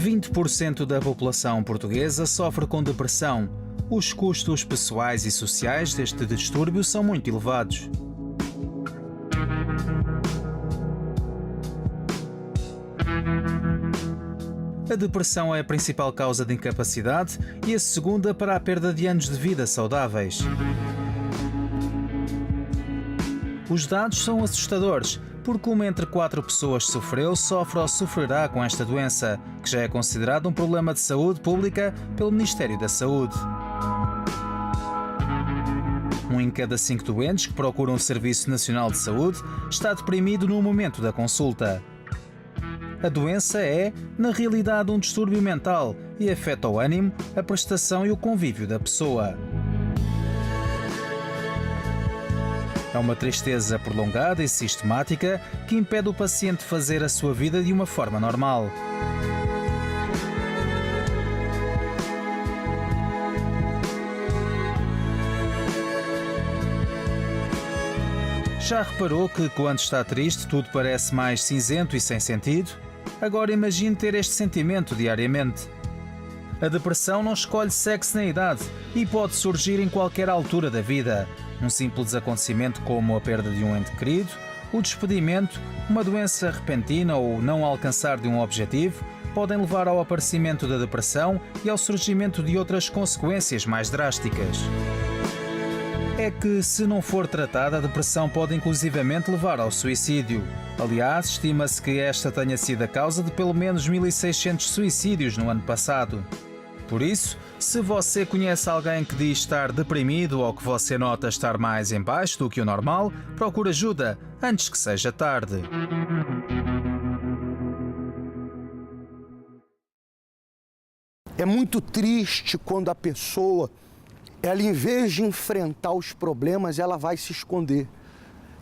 20% da população portuguesa sofre com depressão. Os custos pessoais e sociais deste distúrbio são muito elevados. A depressão é a principal causa de incapacidade e a segunda para a perda de anos de vida saudáveis. Os dados são assustadores, porque uma entre 4 pessoas sofreu, sofre ou sofrerá com esta doença, que já é considerado um problema de saúde pública pelo Ministério da Saúde. 1 em cada 5 doentes que procuram o Serviço Nacional de Saúde está deprimido no momento da consulta. A doença é, na realidade, um distúrbio mental e afeta o ânimo, a prestação e o convívio da pessoa. É uma tristeza prolongada e sistemática que impede o paciente fazer a sua vida de uma forma normal. Já reparou que quando está triste tudo parece mais cinzento e sem sentido? Agora imagine ter este sentimento diariamente. A depressão não escolhe sexo nem idade e pode surgir em qualquer altura da vida. Um simples acontecimento como a perda de um ente querido, o despedimento, uma doença repentina ou não alcançar de um objetivo podem levar ao aparecimento da depressão e ao surgimento de outras consequências mais drásticas. É que, se não for tratada, a depressão pode inclusivamente levar ao suicídio. Aliás, estima-se que esta tenha sido a causa de pelo menos 1.600 suicídios no ano passado. Por isso, se você conhece alguém que diz estar deprimido ou que você nota estar mais em baixo do que o normal, procure ajuda antes que seja tarde. É muito triste quando a pessoa, ela em vez de enfrentar os problemas, ela vai se esconder.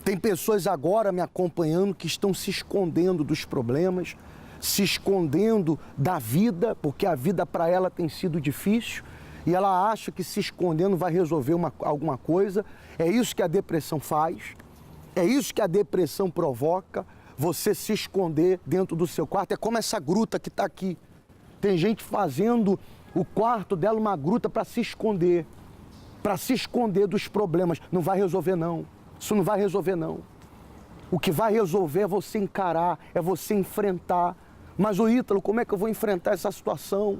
Tem pessoas agora me acompanhando que estão se escondendo dos problemas, se escondendo da vida, porque a vida para ela tem sido difícil e ela acha que se escondendo vai resolver alguma coisa. É isso que a depressão faz, é isso que a depressão provoca, você se esconder dentro do seu quarto. É como essa gruta que está aqui. Tem gente fazendo o quarto dela uma gruta para se esconder dos problemas. Não vai resolver não, isso não vai resolver não. O que vai resolver é você encarar, é você enfrentar. Mas, ô Ítalo, como é que eu vou enfrentar essa situação?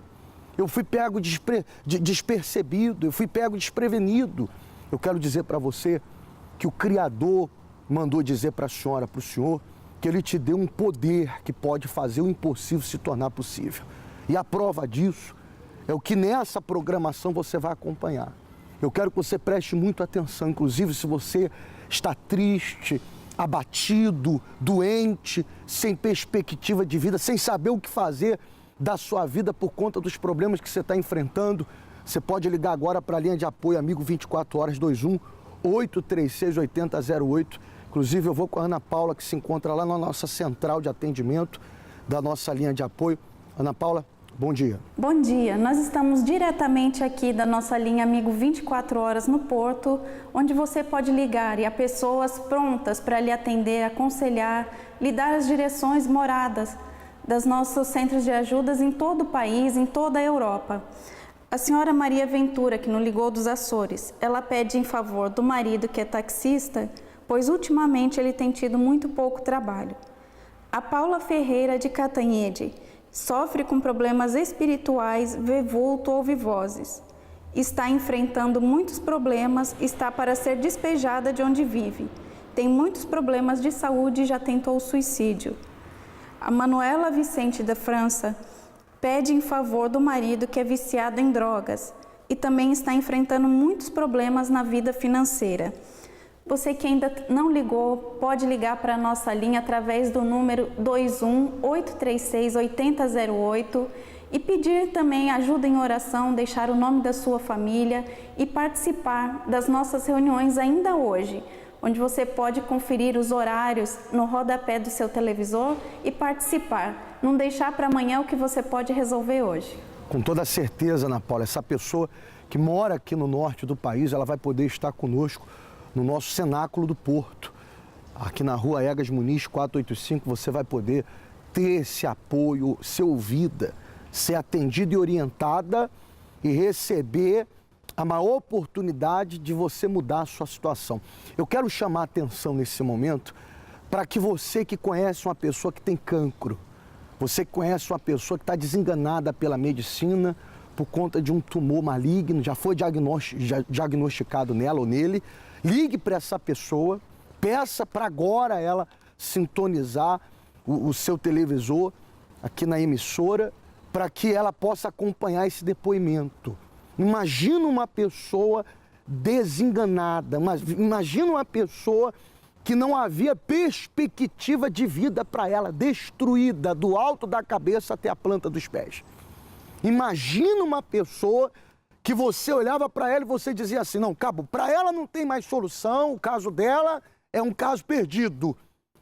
Eu fui pego despercebido, eu fui pego desprevenido. Eu quero dizer para você que o Criador mandou dizer para a senhora, para o senhor, que Ele te deu um poder que pode fazer o impossível se tornar possível. E a prova disso é o que nessa programação você vai acompanhar. Eu quero que você preste muita atenção, inclusive se você está triste, abatido, doente, sem perspectiva de vida, sem saber o que fazer da sua vida por conta dos problemas que você está enfrentando. Você pode ligar agora para a linha de apoio Amigo 24 Horas 21 836 8008. Inclusive eu vou com a Ana Paula, que se encontra lá na nossa central de atendimento da nossa linha de apoio. Ana Paula, bom dia. Bom dia, nós estamos diretamente aqui da nossa linha Amigo 24 Horas no Porto, onde você pode ligar e há pessoas prontas para lhe atender, aconselhar, lhe dar as direções moradas dos nossos centros de ajudas em todo o país, em toda a Europa. A senhora Maria Ventura, que nos ligou dos Açores, ela pede em favor do marido que é taxista, pois ultimamente ele tem tido muito pouco trabalho. A Paula Ferreira de Catanhede sofre com problemas espirituais, vê vulto ou vozes. Está enfrentando muitos problemas, está para ser despejada de onde vive. Tem muitos problemas de saúde e já tentou o suicídio. A Manuela Vicente da França pede em favor do marido que é viciado em drogas e também está enfrentando muitos problemas na vida financeira. Você que ainda não ligou, pode ligar para a nossa linha através do número 21-836-8008 e pedir também ajuda em oração, deixar o nome da sua família e participar das nossas reuniões ainda hoje, onde você pode conferir os horários no rodapé do seu televisor e participar. Não deixar para amanhã o que você pode resolver hoje. Com toda certeza, Ana Paula, essa pessoa que mora aqui no norte do país, ela vai poder estar conosco no nosso cenáculo do Porto. Aqui na rua Egas Muniz 485, você vai poder ter esse apoio, ser ouvida. ser atendida e orientada e receber a maior oportunidade de você mudar a sua situação. Eu quero chamar a atenção nesse momento para que você que conhece uma pessoa que tem cancro, você que conhece uma pessoa que está desenganada pela medicina por conta de um tumor maligno, já foi diagnosticado nela ou nele, ligue para essa pessoa, peça para agora ela sintonizar o seu televisor aqui na emissora para que ela possa acompanhar esse depoimento. Imagina uma pessoa desenganada, imagina uma pessoa que não havia perspectiva de vida para ela, destruída do alto da cabeça até a planta dos pés. Imagina uma pessoa que você olhava para ela e você dizia assim, não, acabou, para ela não tem mais solução, o caso dela é um caso perdido.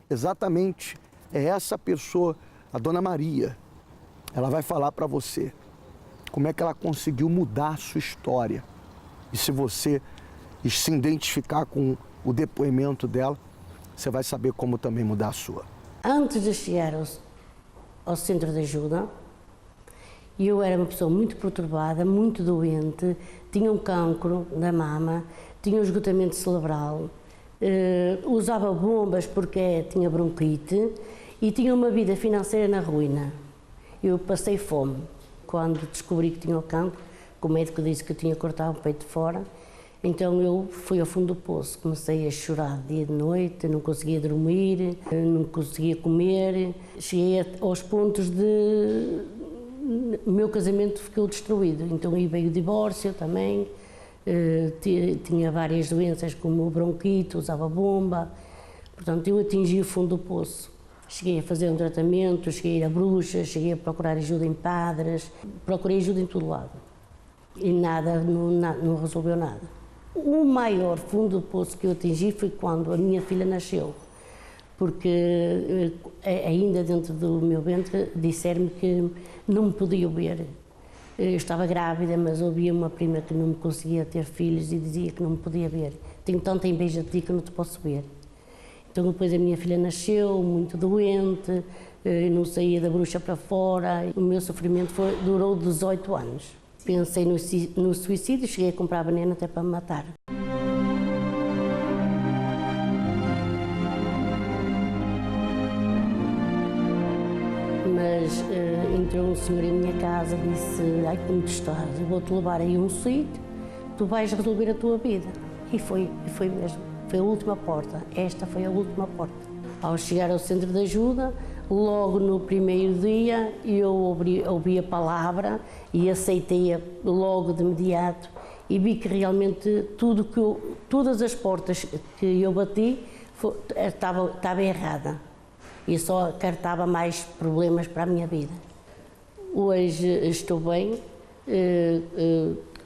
Exatamente, é essa pessoa, a Dona Maria. Ela vai falar para você como é que ela conseguiu mudar a sua história. E se você se identificar com o depoimento dela, você vai saber como também mudar a sua. Antes de chegar ao centro de ajuda, eu era uma pessoa muito perturbada, muito doente, tinha um cancro da mama, tinha um esgotamento cerebral, usava bombas porque tinha bronquite e tinha uma vida financeira na ruína. Eu passei fome. Quando descobri que tinha o cancro, o médico disse que eu tinha cortado o peito de fora, então eu fui ao fundo do poço, comecei a chorar dia e de noite, não conseguia dormir, não conseguia comer, cheguei aos pontos de... O meu casamento ficou destruído, então aí veio o divórcio também, tinha várias doenças como bronquite, usava bomba, portanto eu atingi o fundo do poço. Cheguei a fazer um tratamento, cheguei a ir a bruxas, cheguei a procurar ajuda em padres, procurei ajuda em todo lado e nada, não resolveu nada. O maior fundo do poço que eu atingi foi quando a minha filha nasceu, porque ainda dentro do meu ventre disseram-me que não me podia ver. Eu estava grávida, mas ouvia uma prima que não me conseguia ter filhos e dizia que não me podia ver. Tenho tanta inveja de ti que não te posso ver. Então depois a minha filha nasceu, muito doente, não saía da bruxa para fora. O meu sofrimento durou 18 anos. Pensei no suicídio, cheguei a comprar veneno até para me matar. Mas entrou um senhor em minha casa e disse, ai como tu estás, eu vou-te levar aí a um sítio, tu vais resolver a tua vida. E foi mesmo. Foi a última porta, esta foi a última porta. Ao chegar ao centro de ajuda, logo no primeiro dia, eu ouvi a palavra e aceitei-a logo de imediato e vi que realmente todas as portas que eu bati estava errada e só acartava mais problemas para a minha vida. Hoje estou bem,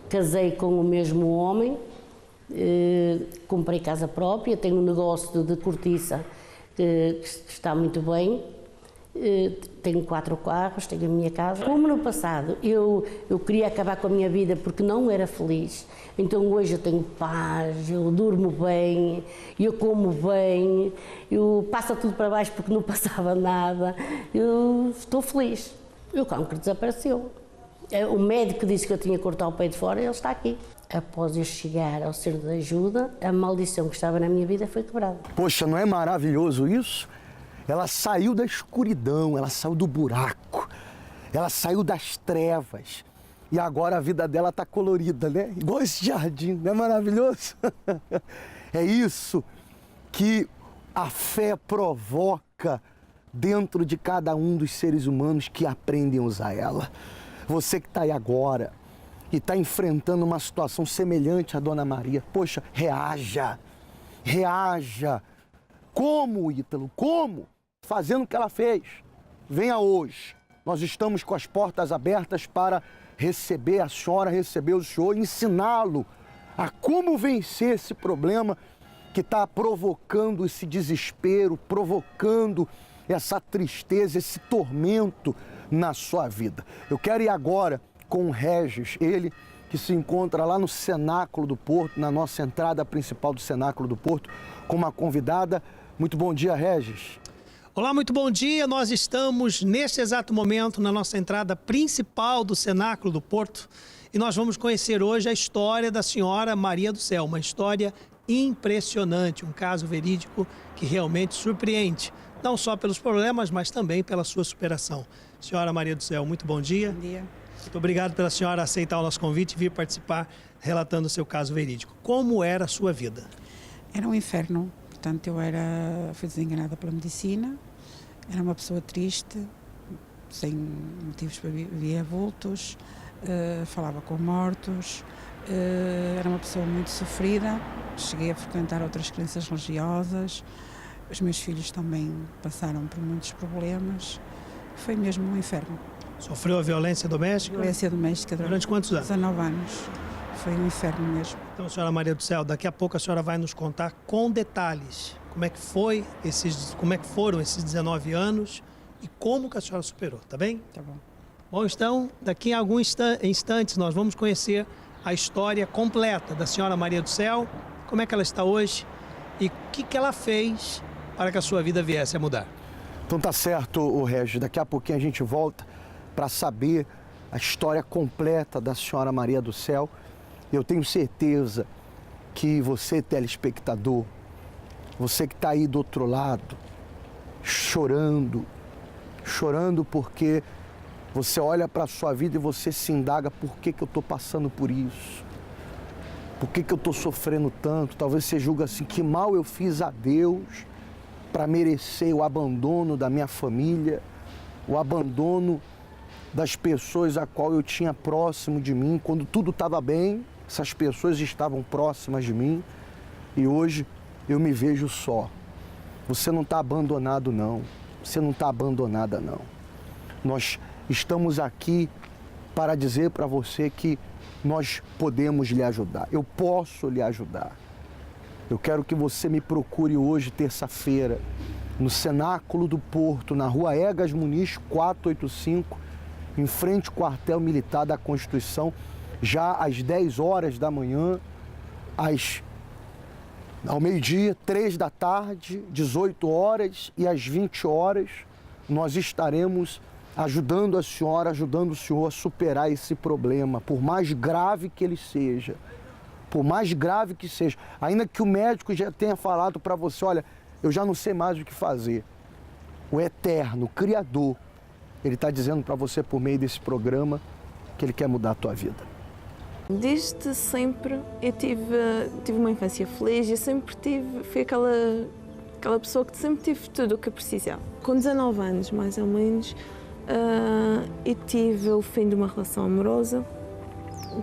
casei com o mesmo homem, comprei casa própria, tenho um negócio de cortiça que está muito bem, tenho 4 carros, tenho a minha casa. Como no passado eu queria acabar com a minha vida porque não era feliz, então hoje eu tenho paz, eu durmo bem, eu como bem, eu passo tudo para baixo porque não passava nada, eu estou feliz. E o cancro desapareceu. O médico disse que eu tinha que cortar o peito de fora e ele está aqui. Após eu chegar ao centro de ajuda, a maldição que estava na minha vida foi quebrada. Poxa, não é maravilhoso isso? Ela saiu da escuridão, ela saiu do buraco, ela saiu das trevas e agora a vida dela está colorida, né? Igual esse jardim, não é maravilhoso? É isso que a fé provoca dentro de cada um dos seres humanos que aprendem a usar ela. Você que está aí agora e está enfrentando uma situação semelhante à Dona Maria, poxa, reaja, reaja. Como, Ítalo? Como? Fazendo o que ela fez. Venha hoje. Nós estamos com as portas abertas para receber a senhora, receber o senhor, ensiná-lo a como vencer esse problema que está provocando esse desespero, provocando essa tristeza, esse tormento na sua vida. Eu quero ir agora com o Regis, ele que se encontra lá no Cenáculo do Porto, na nossa entrada principal do Cenáculo do Porto, com uma convidada. Muito bom dia, Regis. Olá, muito bom dia. Nós estamos neste exato momento na nossa entrada principal do Cenáculo do Porto e nós vamos conhecer hoje a história da senhora Maria do Céu, uma história impressionante, um caso verídico que realmente surpreende, não só pelos problemas, mas também pela sua superação. Senhora Maria do Céu, muito bom dia. Bom dia. Muito obrigado pela senhora aceitar o nosso convite e vir participar relatando o seu caso verídico. Como era a sua vida? Era um inferno. Portanto, fui desenganada pela medicina, era uma pessoa triste, sem motivos para viver avultos, falava com mortos, era uma pessoa muito sofrida, cheguei a frequentar outras crenças religiosas, os meus filhos também passaram por muitos problemas, foi mesmo um inferno. Sofreu a violência doméstica? Violência doméstica Durante quantos anos? 19 anos. Foi um inferno mesmo. Então, senhora Maria do Céu, daqui a pouco a senhora vai nos contar com detalhes como é que foram esses 19 anos e como que a senhora superou, tá bem? Tá bom. Bom, então, daqui a alguns instantes nós vamos conhecer a história completa da senhora Maria do Céu, como é que ela está hoje e o que ela fez para que a sua vida viesse a mudar. Então tá certo, o Regis. Daqui a pouquinho a gente volta para saber a história completa da senhora Maria do Céu. Eu tenho certeza que você, telespectador, você que está aí do outro lado, chorando porque você olha para a sua vida e você se indaga por que eu estou passando por isso, por que eu estou sofrendo tanto. Talvez você julga assim, que mal eu fiz a Deus para merecer o abandono da minha família, o abandono das pessoas a qual eu tinha próximo de mim. Quando tudo estava bem, essas pessoas estavam próximas de mim e hoje eu me vejo só. Você não está abandonado, não. Você não está abandonada, não. Nós estamos aqui para dizer para você que nós podemos lhe ajudar. Eu posso lhe ajudar. Eu quero que você me procure hoje, terça-feira, no Cenáculo do Porto, na Rua Egas Muniz, 485, em frente ao quartel militar da Constituição, já às 10 horas da manhã, ao meio-dia, 3 da tarde, 18 horas e às 20 horas, nós estaremos ajudando a senhora, ajudando o senhor a superar esse problema, por mais grave que ele seja. Por mais grave que seja, ainda que o médico já tenha falado para você, olha, eu já não sei mais o que fazer. O Eterno, o Criador, Ele está dizendo para você por meio desse programa que Ele quer mudar a tua vida. Desde sempre eu tive uma infância feliz, eu sempre fui aquela pessoa que sempre tive tudo o que eu precisava. Com 19 anos, mais ou menos, eu tive o fim de uma relação amorosa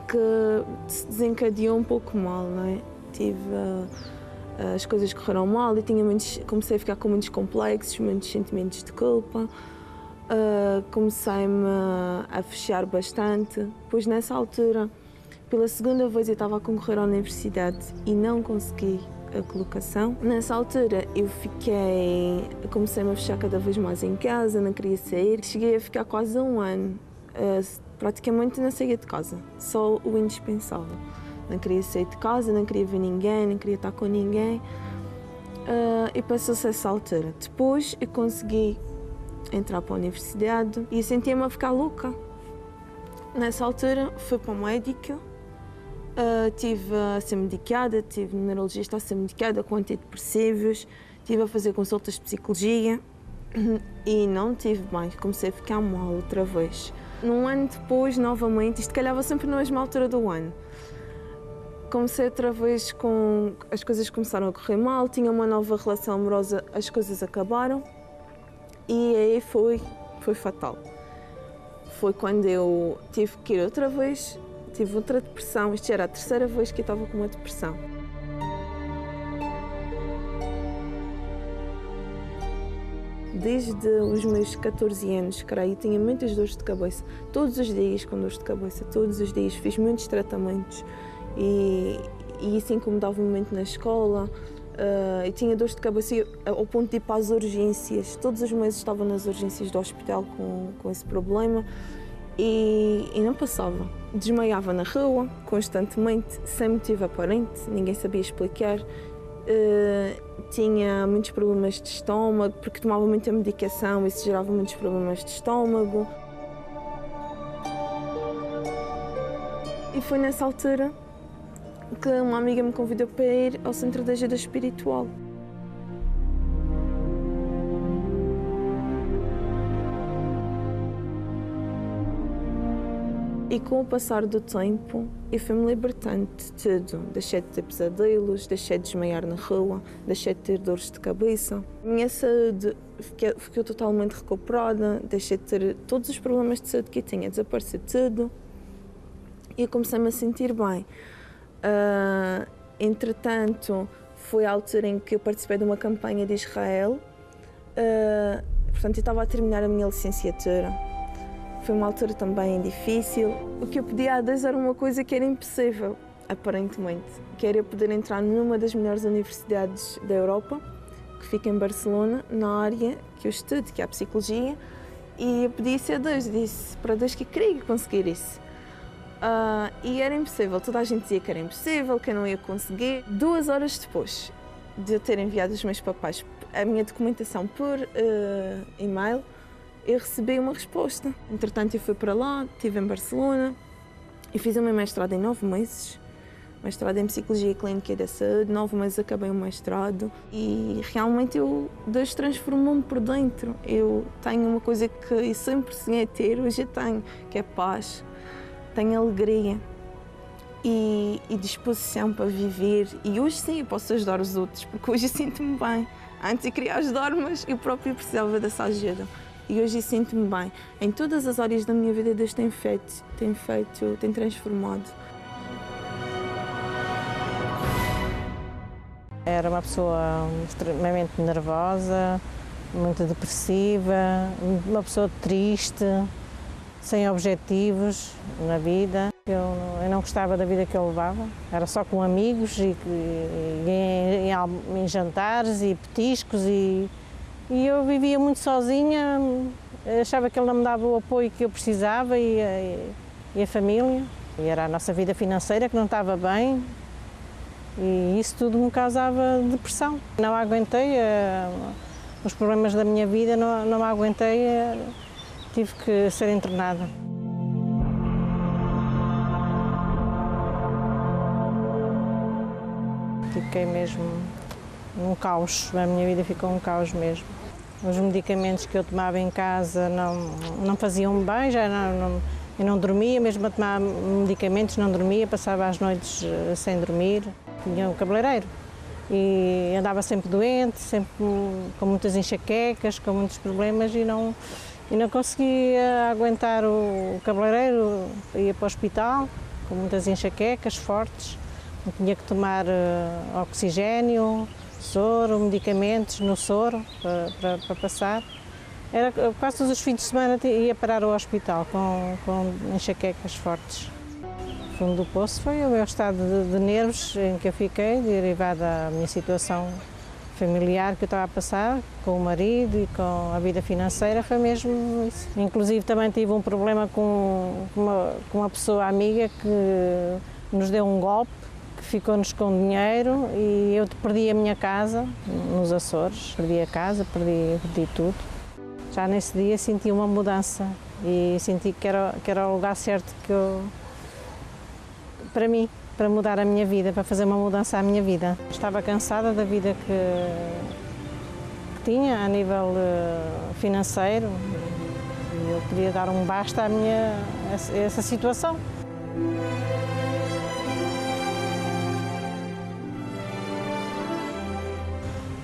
que se desencadeou um pouco mal, não é? As coisas correram mal e comecei a ficar com muitos complexos, muitos sentimentos de culpa. Comecei-me a fechar bastante, pois nessa altura, pela segunda vez eu estava a concorrer à universidade e não consegui a colocação. Nessa altura comecei-me a fechar cada vez mais em casa, não queria sair. Cheguei a ficar quase um ano, praticamente não saía de casa, só o indispensável. Não queria sair de casa, não queria ver ninguém, não queria estar com ninguém. E passou-se essa altura. Depois eu consegui entrar para a universidade e sentia-me a ficar louca. Nessa altura fui para o médico, estive a ser medicada, tive no neurologista a ser medicada com antidepressivos, estive a fazer consultas de psicologia e não tive bem, comecei a ficar mal outra vez. Num ano depois, novamente, isto calhava sempre na mesma altura do ano. Comecei outra vez as coisas começaram a correr mal, tinha uma nova relação amorosa, as coisas acabaram e aí foi fatal. Foi quando eu tive que ir outra vez, tive outra depressão, isto já era a terceira vez que eu estava com uma depressão. Desde os meus 14 anos, creio, tinha muitas dores de cabeça. Todos os dias com dores de cabeça, todos os dias. Fiz muitos tratamentos e isso incomodava-me muito na escola. E tinha dores de cabeça ao ponto de ir para as urgências. Todos os meses estava nas urgências do hospital com esse problema e não passava. Desmaiava na rua, constantemente, sem motivo aparente, ninguém sabia explicar. tinha muitos problemas de estômago, porque tomava muita medicação, isso gerava muitos problemas de estômago. E foi nessa altura que uma amiga me convidou para ir ao Centro de Ajuda Espiritual. E com o passar do tempo, eu fui-me libertando de tudo. Deixei de ter pesadelos, deixei de desmaiar na rua, deixei de ter dores de cabeça. A minha saúde ficou totalmente recuperada, deixei de ter todos os problemas de saúde que eu tinha, desapareceu tudo. E eu comecei-me a sentir bem. Entretanto, foi a altura em que eu participei de uma campanha de Israel. Portanto, eu estava a terminar a minha licenciatura. Foi uma altura também difícil. O que eu pedia há 10 era uma coisa que era impossível, aparentemente, que era eu poder entrar numa das melhores universidades da Europa, que fica em Barcelona, na área que eu estudo, que é a psicologia, e eu pedi isso a Deus, disse para Deus que queria conseguir isso. E era impossível, toda a gente dizia que era impossível, que eu não ia conseguir. 2 horas depois de eu ter enviado os meus papéis, a minha documentação por e-mail, eu recebi uma resposta. Entretanto, eu fui para lá, estive em Barcelona e fiz o meu mestrado em 9 meses. Mestrado em Psicologia Clínica e da Saúde, 9 meses acabei o mestrado e realmente Deus transformou-me por dentro. Eu tenho uma coisa que eu sempre sonhei ter, hoje eu tenho, que é paz, tenho alegria e disposição para viver. E hoje sim eu posso ajudar os outros, porque hoje eu sinto-me bem. Antes eu queria ajudar, mas eu própria precisava dessa ajuda. E hoje eu sinto-me bem. Em todas as áreas da minha vida, Deus tem transformado. Era uma pessoa extremamente nervosa, muito depressiva, uma pessoa triste, sem objetivos na vida. Eu não gostava da vida que eu levava, era só com amigos e em jantares e petiscos e eu vivia muito sozinha, achava que ele não me dava o apoio que eu precisava e a família. E era a nossa vida financeira que não estava bem e isso tudo me causava depressão. Não aguentei, os problemas da minha vida não aguentei, tive que ser internada. Fiquei mesmo num caos, a minha vida ficou um caos mesmo. Os medicamentos que eu tomava em casa não faziam bem, eu não dormia, mesmo a tomar medicamentos não dormia, passava as noites sem dormir. Tinha um cabeleireiro e andava sempre doente, sempre com muitas enxaquecas, com muitos problemas e não conseguia aguentar o cabeleireiro, ia para o hospital com muitas enxaquecas fortes, tinha que tomar oxigênio, soro, medicamentos no soro para passar. Era, quase todos os fins de semana ia parar ao hospital com enxaquecas fortes. O fundo do poço foi o meu estado de nervos em que eu fiquei, derivado da minha situação familiar que eu estava a passar, com o marido e com a vida financeira, foi mesmo isso. Inclusive também tive um problema com uma pessoa amiga que nos deu um golpe, que ficou-nos com dinheiro e eu perdi a minha casa nos Açores, perdi a casa, perdi tudo. Já nesse dia senti uma mudança e senti que era o lugar certo para mim, para mudar a minha vida, para fazer uma mudança à minha vida. Estava cansada da vida que tinha a nível financeiro e eu queria dar um basta a essa situação.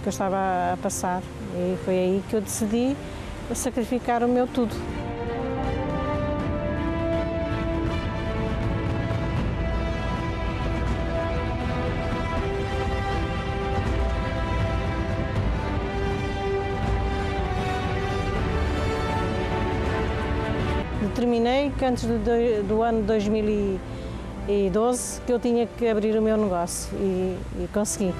Que eu estava a passar e foi aí que eu decidi sacrificar o meu tudo. Determinei que antes do ano 2012 que eu tinha que abrir o meu negócio e consegui.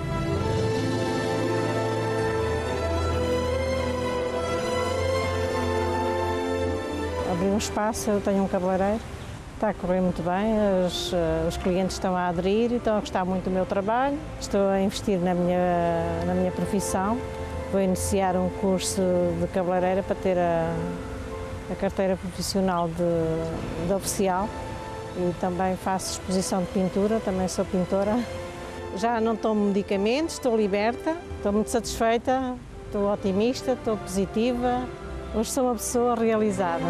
Abri um espaço, eu tenho um cabeleireiro Está a correr muito bem, os clientes estão a aderir e estão a gostar muito do meu trabalho. Estou a investir na minha profissão. Vou iniciar um curso de cabeleireira para ter a carteira profissional de oficial e também faço exposição de pintura, também sou pintora. Já não tomo medicamentos, estou liberta, estou muito satisfeita, estou otimista, estou positiva. Hoje sou uma pessoa realizada.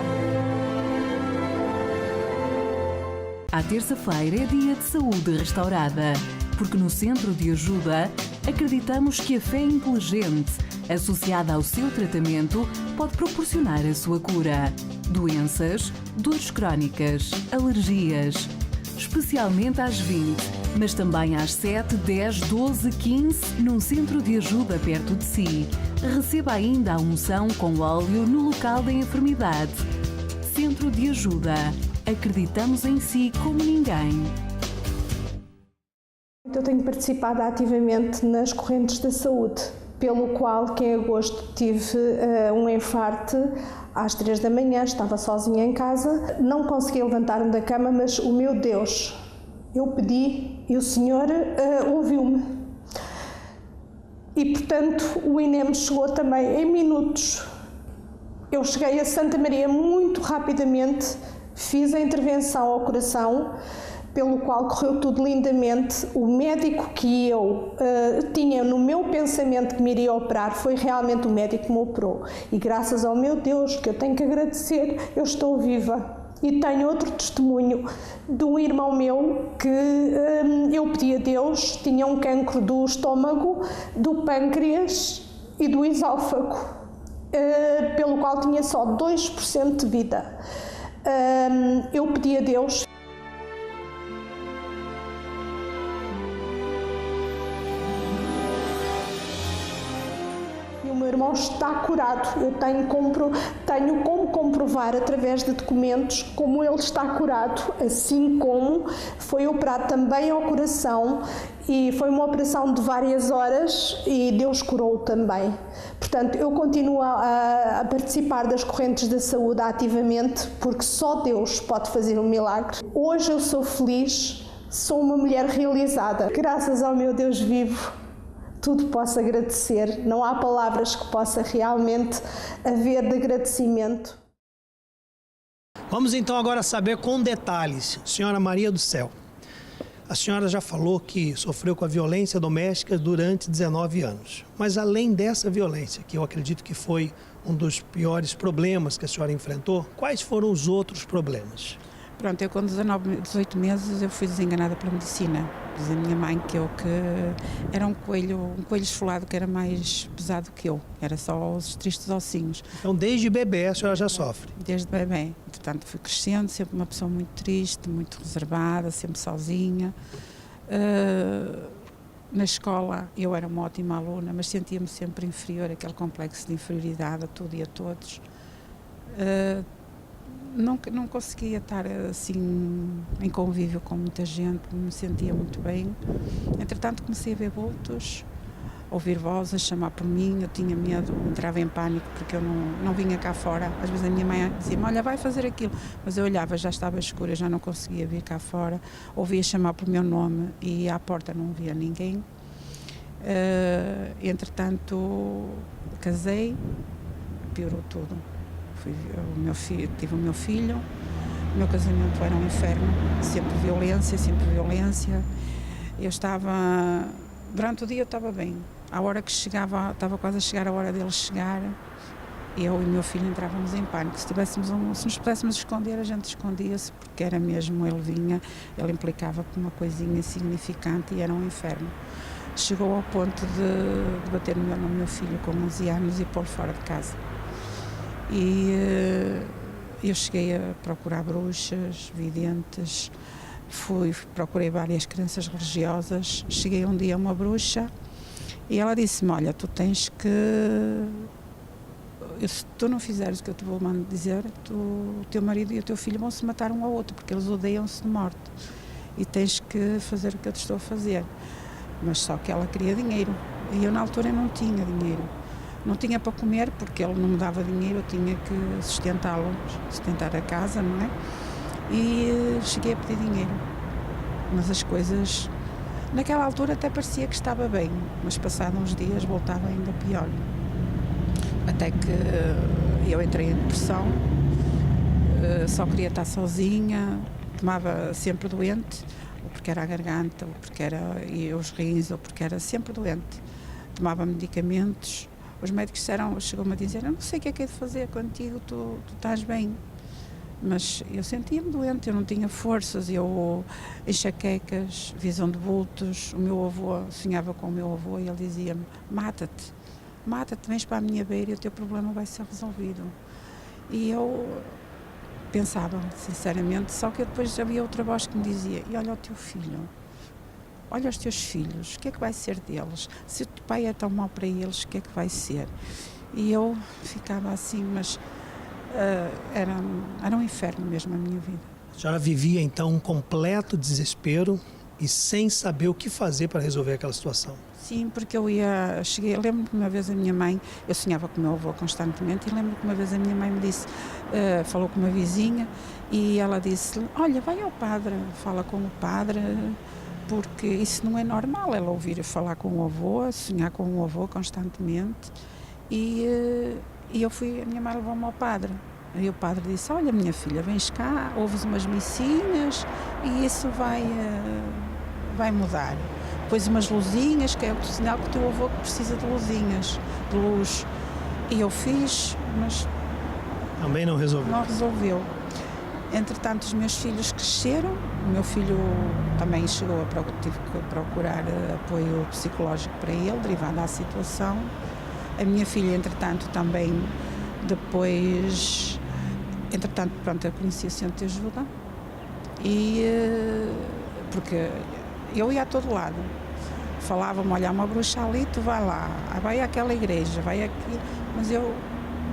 À terça-feira é dia de saúde restaurada, porque no Centro de Ajuda acreditamos que a fé inteligente, associada ao seu tratamento, pode proporcionar a sua cura. Doenças, dores crónicas, alergias, especialmente às 20, mas também às 7, 10, 12, 15, num Centro de Ajuda perto de si. Receba ainda a unção com óleo no local da enfermidade. Centro de Ajuda. Acreditamos em si como ninguém. Eu tenho participado ativamente nas correntes da saúde, pelo qual, que em agosto, tive um infarto às 3 da manhã, estava sozinha em casa, não consegui levantar-me da cama, mas o meu Deus, eu pedi e o Senhor ouviu-me. E, portanto, o INEM chegou também em minutos. Eu cheguei a Santa Maria muito rapidamente, fiz a intervenção ao coração, pelo qual correu tudo lindamente. O médico que eu tinha no meu pensamento que me iria operar foi realmente o médico que me operou. E graças ao meu Deus, que eu tenho que agradecer, eu estou viva. E tenho outro testemunho de um irmão meu que eu pedi a Deus, tinha um cancro do estômago, do pâncreas e do esófago, pelo qual tinha só 2% de vida. Eu pedi a Deus. E o meu irmão está curado. Eu tenho como comprovar através de documentos como ele está curado, assim como foi operado também ao coração e foi uma operação de várias horas e Deus curou também. Portanto, eu continuo a participar das correntes da saúde ativamente, porque só Deus pode fazer um milagre. Hoje eu sou feliz, sou uma mulher realizada. Graças ao meu Deus vivo, tudo posso agradecer. Não há palavras que possa realmente haver de agradecimento. Vamos então agora saber com detalhes, Senhora Maria do Céu. A senhora já falou que sofreu com a violência doméstica durante 19 anos. Mas além dessa violência, que eu acredito que foi um dos piores problemas que a senhora enfrentou, quais foram os outros problemas? Pronto, eu com 18 meses eu fui desenganada pela medicina. Diz a minha mãe que era um coelho esfolado que era mais pesado que eu. Era só os tristes ossinhos. Então desde bebê a senhora já sofre? Desde bebê. Portanto, fui crescendo, sempre uma pessoa muito triste, muito reservada, sempre sozinha. Na escola eu era uma ótima aluna, mas sentia-me sempre inferior, aquele complexo de inferioridade a tudo e a todos. Não conseguia estar assim em convívio com muita gente, me sentia muito bem. Entretanto comecei a ver vultos, ouvir vozes, chamar por mim, eu tinha medo, entrava em pânico porque eu não vinha cá fora. Às vezes a minha mãe dizia-me, olha, vai fazer aquilo, mas eu olhava, já estava escuro, já não conseguia vir cá fora, ouvia chamar por meu nome e à porta não via ninguém. Entretanto casei, piorou tudo. Tive o meu filho, o meu casamento era um inferno, sempre violência. Eu estava, durante o dia eu estava bem, à hora que chegava, estava quase a chegar a hora dele chegar, eu e o meu filho entrávamos em pânico. Se nos pudéssemos esconder, a gente escondia-se, porque era mesmo, ele vinha, ele implicava por uma coisinha insignificante e era um inferno. Chegou ao ponto de bater no meu filho com 11 anos e pôr fora de casa. E eu cheguei a procurar bruxas, videntes, procurei várias crenças religiosas. Cheguei um dia a uma bruxa e ela disse-me, olha, tu tens que... Se tu não fizeres o que eu te vou dizer, o teu marido e o teu filho vão se matar um ao outro, porque eles odeiam-se de morte. E tens que fazer o que eu te estou a fazer. Mas só que ela queria dinheiro. E eu na altura não tinha dinheiro. Não tinha para comer, porque ele não me dava dinheiro, eu tinha que sustentar a casa, não é? e cheguei a pedir dinheiro. Mas as coisas, naquela altura até parecia que estava bem, mas passados uns dias voltava ainda pior. Até que eu entrei em depressão, só queria estar sozinha, tomava sempre doente, ou porque era a garganta, ou porque era os rins, ou porque era sempre doente. Tomava medicamentos. Os médicos chegou-me a dizer, eu não sei o que é de fazer contigo, tu estás bem. Mas eu sentia-me doente, eu não tinha forças, enxaquecas, visão de vultos. O meu avô, sonhava com o meu avô e ele dizia-me, mata-te, vens para a minha beira e o teu problema vai ser resolvido. E eu pensava, sinceramente, só que depois havia outra voz que me dizia, e olha o teu filho, olha os teus filhos, o que é que vai ser deles? Se o teu pai é tão mau para eles, o que é que vai ser? E eu ficava assim, mas era um inferno mesmo a minha vida. A senhora vivia então um completo desespero e sem saber o que fazer para resolver aquela situação. Sim, porque eu lembro que uma vez a minha mãe, eu sonhava com o meu avô constantemente, e lembro que uma vez a minha mãe me disse, falou com uma vizinha, e ela disse, olha, vai ao padre, fala com o padre, porque isso não é normal, ela ouvir falar com o avô, sonhar com o avô constantemente, e a minha mãe levou-me ao padre. E o padre disse, olha minha filha, vens cá, ouves umas missinhas e isso vai mudar. Pôs umas luzinhas, que é o sinal que o teu avô precisa de luzinhas, de luz. E eu fiz, mas também não resolveu. Não resolveu. Entretanto, os meus filhos cresceram, o meu filho também tive que procurar apoio psicológico para ele, derivado à situação. A minha filha, entretanto, também depois, pronto, eu conheci o centro de ajuda porque eu ia a todo lado. Falava-me, olha, uma bruxa ali, tu vai lá, vai àquela igreja, vai aqui, mas eu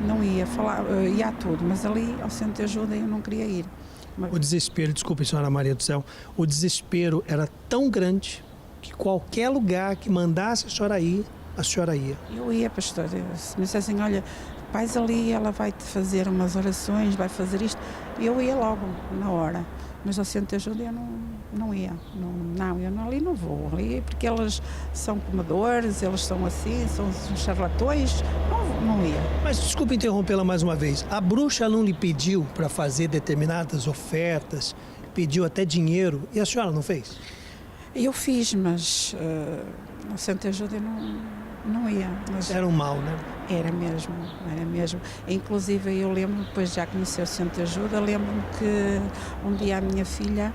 não ia, ia a tudo, mas ali ao centro de ajuda eu não queria ir. O desespero, desculpe, senhora Maria do Céu, o desespero era tão grande que qualquer lugar que mandasse a senhora ir, a senhora ia. Eu ia, pastor, se me dissessem, olha, vais ali, ela vai-te fazer umas orações, vai fazer isto, eu ia logo, na hora. Mas ao centro de ajuda eu não ia. Eu ali não vou. Ali porque eles são comedores, eles são assim, são charlatões. Não ia. Mas desculpe interrompê-la mais uma vez. A bruxa não lhe pediu para fazer determinadas ofertas, pediu até dinheiro, e a senhora não fez? Eu fiz, mas ao centro de ajuda eu não ia. Mas era um mal, né? Era mesmo. Inclusive eu lembro, depois já conheci o centro de ajuda, lembro-me que um dia a minha filha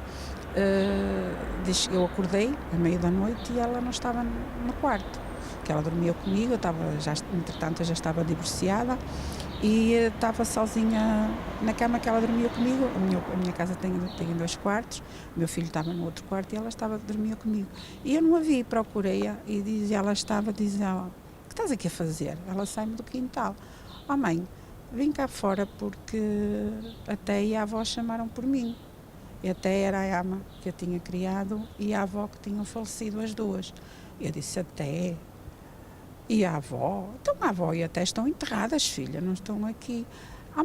disse, eu acordei à meia da noite e ela não estava no quarto, que ela dormia comigo, entretanto eu já estava divorciada e estava sozinha na cama que ela dormia comigo. A minha casa tem 2 quartos, o meu filho estava no outro quarto e ela dormia comigo. E eu não a vi, procurei-a e ela estava, diz ela, o que estás aqui a fazer? Ela sai-me do quintal. Mãe, vim cá fora porque até e a avó chamaram por mim. E até era a ama que eu tinha criado e a avó que tinham falecido as duas. Eu disse, até... E a avó? Então a avó e até estão enterradas, filha, não estão aqui.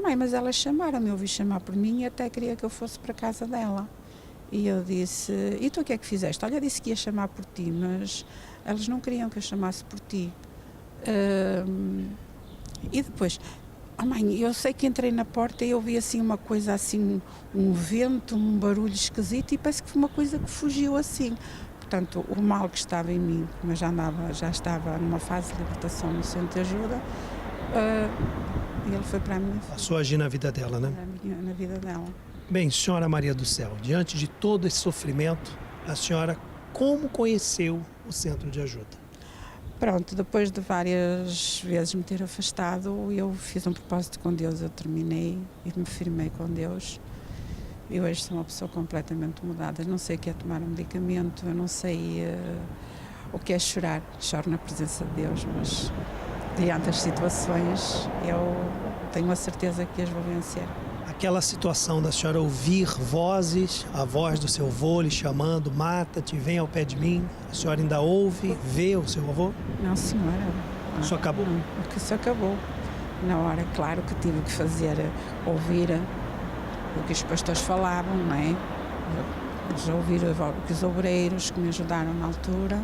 Mãe, mas elas chamaram-me, eu ouvi chamar por mim e até queria que eu fosse para a casa dela. E eu disse, e tu o que é que fizeste? Olha, disse que ia chamar por ti, mas elas não queriam que eu chamasse por ti. E depois, mãe, eu sei que entrei na porta e eu vi assim uma coisa assim, um vento, um barulho esquisito e parece que foi uma coisa que fugiu assim. Portanto, o mal que estava em mim, mas já estava numa fase de libertação no centro de ajuda, ele foi para a minha filha. Passou a agir na vida dela, né? Na vida dela. Bem, senhora Maria do Céu, diante de todo esse sofrimento, a senhora como conheceu o centro de ajuda? Pronto, depois de várias vezes me ter afastado, eu fiz um propósito com Deus, eu terminei e me firmei com Deus. E hoje sou uma pessoa completamente mudada. Eu não sei o que é tomar um medicamento, eu não sei o que é chorar. Choro na presença de Deus, mas diante das situações eu tenho a certeza que as vou vencer. Aquela situação da senhora ouvir vozes, a voz do seu avô lhe chamando, mata-te, vem ao pé de mim, a senhora ainda ouve, vê o seu avô? Não, senhora. Isso acabou? Não, porque isso acabou. Na hora, claro que tive que fazer, ouvir o que os pastores falavam, não é? Ouvir o que os obreiros que me ajudaram na altura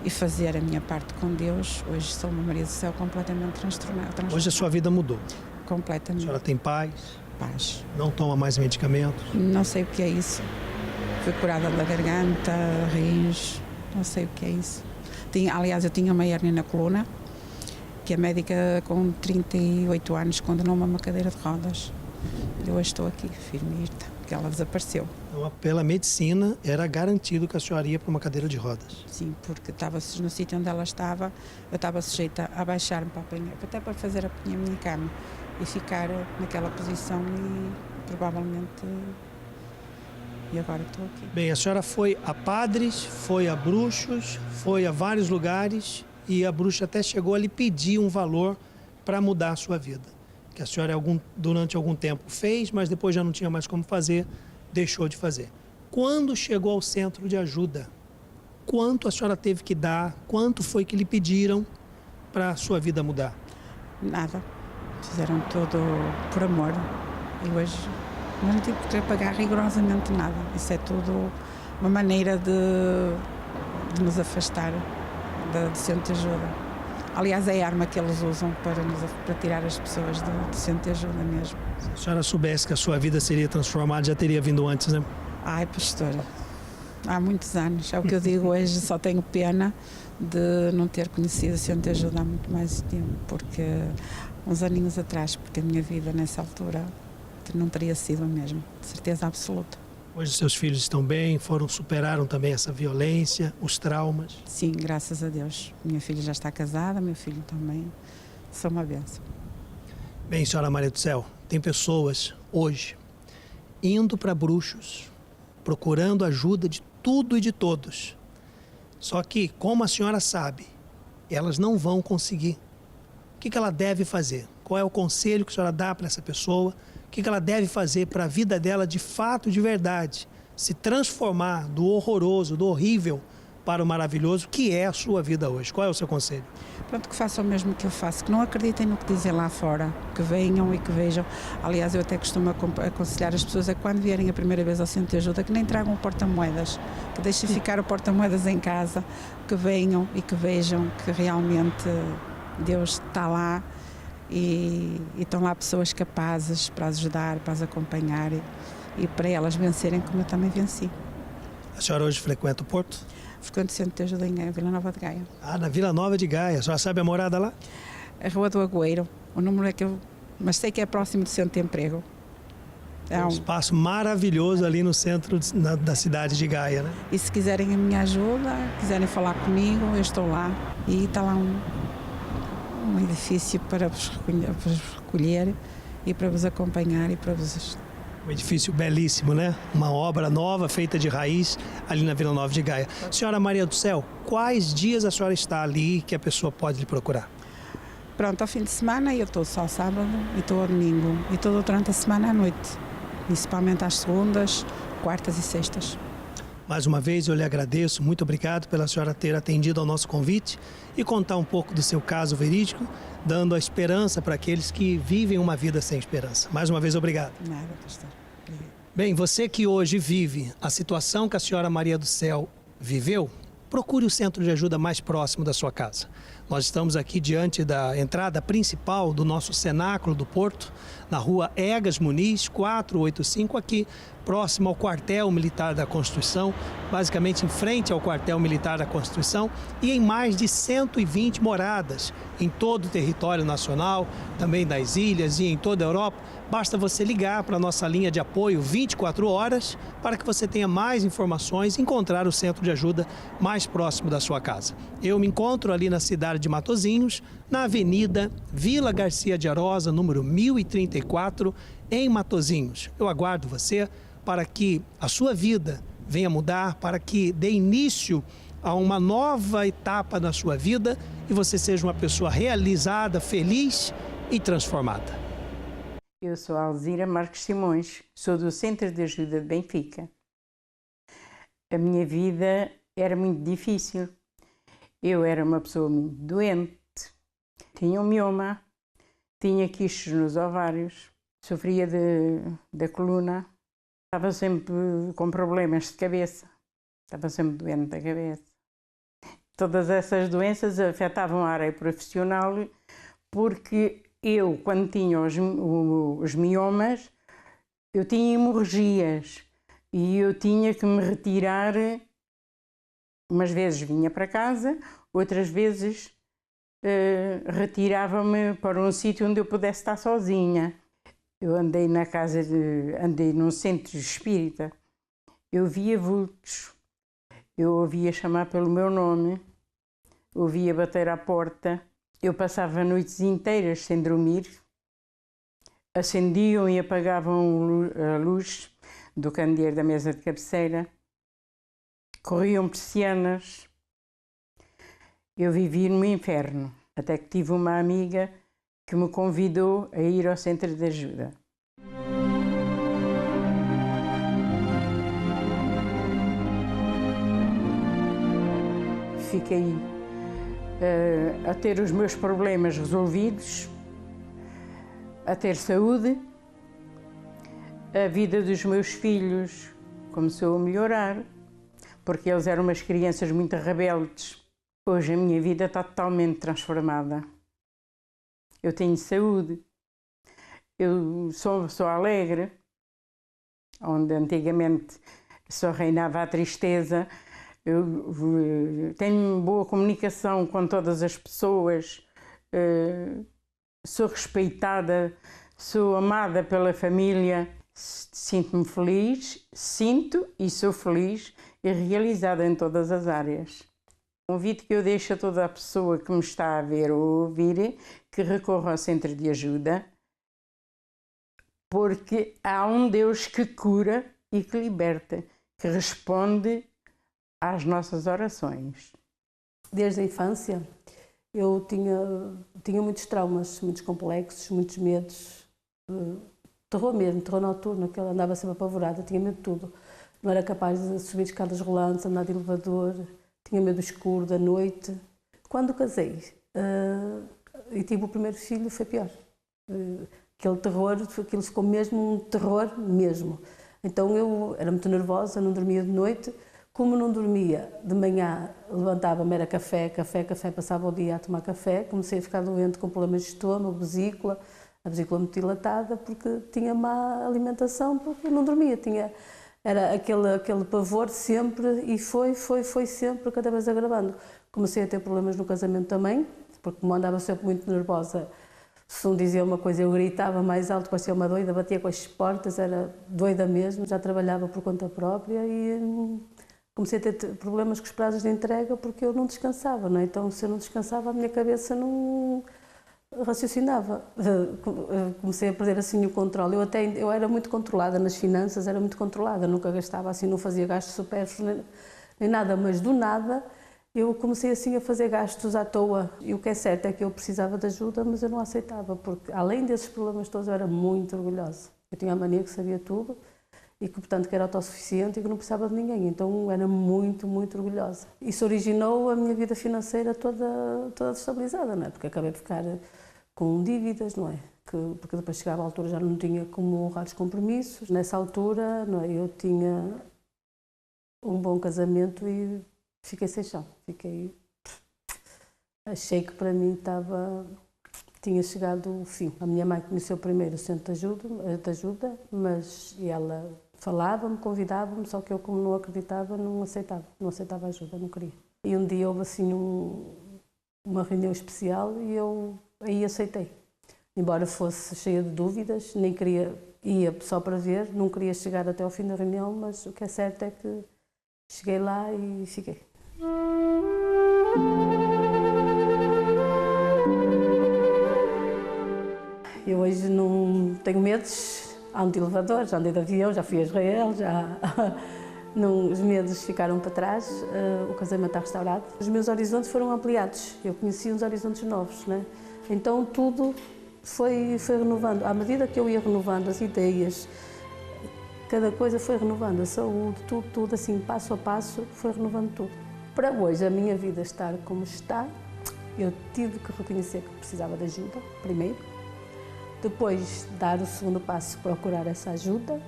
e fazer a minha parte com Deus. Hoje sou uma Maria do Céu completamente transformada. Hoje a sua vida mudou. Completamente. A senhora tem paz? Paz. Não toma mais medicamentos? Não sei o que é isso. Fui curada da garganta, rins, não sei o que é isso. Aliás, eu tinha uma hérnia na coluna, que a médica com 38 anos condenou-me a uma cadeira de rodas. Eu hoje estou aqui, firme, porque ela desapareceu. Então, pela medicina, era garantido que a senhora ia para uma cadeira de rodas? Sim, porque estava no sítio onde ela estava, eu estava sujeita a baixar-me para apanhar, até para fazer a minha cama e ficar naquela posição e provavelmente... E agora estou aqui. Bem, a senhora foi a padres, foi a bruxos, foi a vários lugares e a bruxa até chegou a lhe pedir um valor para mudar a sua vida. Que a senhora durante algum tempo fez, mas depois já não tinha mais como fazer, deixou de fazer. Quando chegou ao centro de ajuda, quanto a senhora teve que dar, quanto foi que lhe pediram para a sua vida mudar? Nada. Fizeram tudo por amor. E hoje... Mas não tive que pagar rigorosamente nada. Isso é tudo uma maneira de nos afastar do centro de ajuda. Aliás, é a arma que eles usam para tirar as pessoas do centro de ajuda mesmo. Se a senhora soubesse que a sua vida seria transformada, já teria vindo antes, né? Ai, pastora, há muitos anos. É o que eu digo hoje, só tenho pena de não ter conhecido o centro de ajuda há muito mais tempo, porque uns aninhos atrás, porque a minha vida nessa altura não teria sido a mesma, de certeza absoluta. Hoje seus filhos estão bem, superaram também essa violência, os traumas? Sim, graças a Deus. Minha filha já está casada, meu filho também. Sou uma bênção. Bem, senhora Maria do Céu, tem pessoas hoje indo para bruxos, procurando ajuda de tudo e de todos. Só que, como a senhora sabe, elas não vão conseguir. O que ela deve fazer? Qual é o conselho que a senhora dá para essa pessoa? O que ela deve fazer para a vida dela de fato, de verdade, se transformar do horroroso, do horrível para o maravilhoso, que é a sua vida hoje? Qual é o seu conselho? Pronto, que façam o mesmo que eu faço, que não acreditem no que dizem lá fora, que venham e que vejam. Aliás, eu até costumo aconselhar as pessoas a que quando vierem a primeira vez ao centro de ajuda, que nem tragam o porta-moedas, que deixem ficar o porta-moedas em casa, que venham e que vejam que realmente Deus está lá. E estão lá pessoas capazes para as ajudar, para as acompanhar e para elas vencerem como eu também venci. A senhora hoje frequenta o Porto? Frequento o centro de ajuda em Gaia, Vila Nova de Gaia. Ah, na Vila Nova de Gaia. A senhora sabe a morada lá? A Rua do Agüeiro. O número é que eu... Mas sei que é próximo do centro de emprego. É um espaço maravilhoso ali no centro da cidade de Gaia, né? E se quiserem a minha ajuda, quiserem falar comigo, eu estou lá. E está lá um edifício para vos recolher e para vos acompanhar e para vos... Um edifício belíssimo, né? Uma obra nova, feita de raiz, ali na Vila Nova de Gaia. Senhora Maria do Céu, quais dias a senhora está ali que a pessoa pode lhe procurar? Pronto, ao fim de semana eu estou só ao sábado e estou ao domingo. E estou durante a semana à noite, principalmente às segundas, quartas e sextas. Mais uma vez eu lhe agradeço, muito obrigado pela senhora ter atendido ao nosso convite e contar um pouco do seu caso verídico, dando a esperança para aqueles que vivem uma vida sem esperança. Mais uma vez, obrigado. Nada, pastor. Bem, você que hoje vive a situação que a senhora Maria do Céu viveu, procure o centro de ajuda mais próximo da sua casa. Nós estamos aqui diante da entrada principal do nosso cenáculo do Porto, na rua Egas Muniz, 485, aqui próximo ao quartel militar da Constituição, basicamente em frente ao quartel militar da Constituição e em mais de 120 moradas em todo o território nacional, também das ilhas e em toda a Europa. Basta você ligar para a nossa linha de apoio 24 horas para que você tenha mais informações e encontrar o centro de ajuda mais próximo da sua casa. Eu me encontro ali na cidade de Matosinhos, na Avenida Vila Garcia de Arosa, número 1034, em Matosinhos. Eu aguardo você para que a sua vida venha mudar, para que dê início a uma nova etapa na sua vida e você seja uma pessoa realizada, feliz e transformada. Eu sou Alzira Marques Simões, sou do Centro de Ajuda de Benfica. A minha vida era muito difícil. Eu era uma pessoa muito doente, tinha um mioma, tinha quistos nos ovários, Sofria da coluna, estava sempre com problemas de cabeça, estava sempre doente da cabeça. Todas essas doenças afetavam a área profissional, porque eu, quando tinha os miomas, eu tinha hemorragias e eu tinha que me retirar. Umas vezes vinha para casa, outras vezes retirava-me para um sítio onde eu pudesse estar sozinha. Eu andei andei num centro espírita, eu via vultos, eu ouvia chamar pelo meu nome, ouvia bater à porta, eu passava noites inteiras sem dormir, acendiam e apagavam a luz do candeeiro da mesa de cabeceira, corriam persianas, eu vivia no inferno, até que tive uma amiga que me convidou a ir ao centro de ajuda. Fiquei a ter os meus problemas resolvidos, a ter saúde, a vida dos meus filhos começou a melhorar, porque eles eram umas crianças muito rebeldes. Hoje a minha vida está totalmente transformada. Eu tenho saúde, eu sou uma pessoa alegre, onde antigamente só reinava a tristeza. Eu tenho boa comunicação com todas as pessoas, sou respeitada, sou amada pela família, sinto-me feliz, sinto e sou feliz e realizada em todas as áreas. O convite que eu deixo a toda a pessoa que me está a ver ou ouvir, que recorra ao centro de ajuda, porque há um Deus que cura e que liberta, que responde às nossas orações. Desde a infância eu tinha muitos traumas, muitos complexos, muitos medos, terror mesmo, terror noturno, que eu andava sempre apavorada, tinha medo de tudo. Não era capaz de subir escadas rolantes, andar de elevador, tinha medo do escuro, da noite. Quando casei e tive o primeiro filho, foi pior. Aquele terror, aquilo ficou mesmo um terror mesmo. Então eu era muito nervosa, não dormia de noite. Como não dormia, de manhã levantava-me, era café, passava o dia a tomar café. Comecei a ficar doente com problemas de estômago, a vesícula muito dilatada, porque tinha má alimentação, porque não dormia. Era aquele pavor sempre e foi sempre cada vez agravando. Comecei a ter problemas no casamento também, porque como andava sempre muito nervosa, se um dizia uma coisa eu gritava mais alto, parecia uma doida, batia com as portas, era doida mesmo, já trabalhava por conta própria e comecei a ter problemas com os prazos de entrega porque eu não descansava, não é? Então se eu não descansava a minha cabeça não raciocinava, comecei a perder assim o controle. Eu era muito controlada nas finanças, era muito controlada, nunca gastava assim, não fazia gastos supérfluos nem nada, mas do nada eu comecei assim a fazer gastos à toa. E o que é certo é que eu precisava de ajuda, mas eu não aceitava, porque além desses problemas todos eu era muito orgulhosa. Eu tinha a mania que sabia tudo e que, portanto, que era autossuficiente e que não precisava de ninguém. Então era muito, muito orgulhosa. Isso originou a minha vida financeira toda destabilizada, não é? Porque acabei de ficar com dívidas, não é? Porque depois chegava a altura já não tinha como honrar os compromissos. Nessa altura, não é? Eu tinha um bom casamento e fiquei sem chão. Achei que para mim tinha chegado o fim. A minha mãe conheceu primeiro o centro de ajuda, mas ela falava-me, convidava-me, só que eu, como não acreditava, não aceitava ajuda, não queria. E um dia houve assim uma reunião especial e eu aí aceitei. Embora fosse cheia de dúvidas, nem queria, ia só para ver, não queria chegar até ao fim da reunião, mas o que é certo é que cheguei lá e fiquei. Eu hoje não tenho medos, ando de elevador, já andei de avião, já fui a Israel, os medos ficaram para trás, o casamento está restaurado. Os meus horizontes foram ampliados, eu conheci uns horizontes novos, né? Então tudo foi renovando, à medida que eu ia renovando as ideias, cada coisa foi renovando, a saúde, tudo assim, passo a passo, foi renovando tudo. Para hoje, a minha vida estar como está, eu tive que reconhecer que precisava de ajuda, primeiro. Depois dar o segundo passo, procurar essa ajuda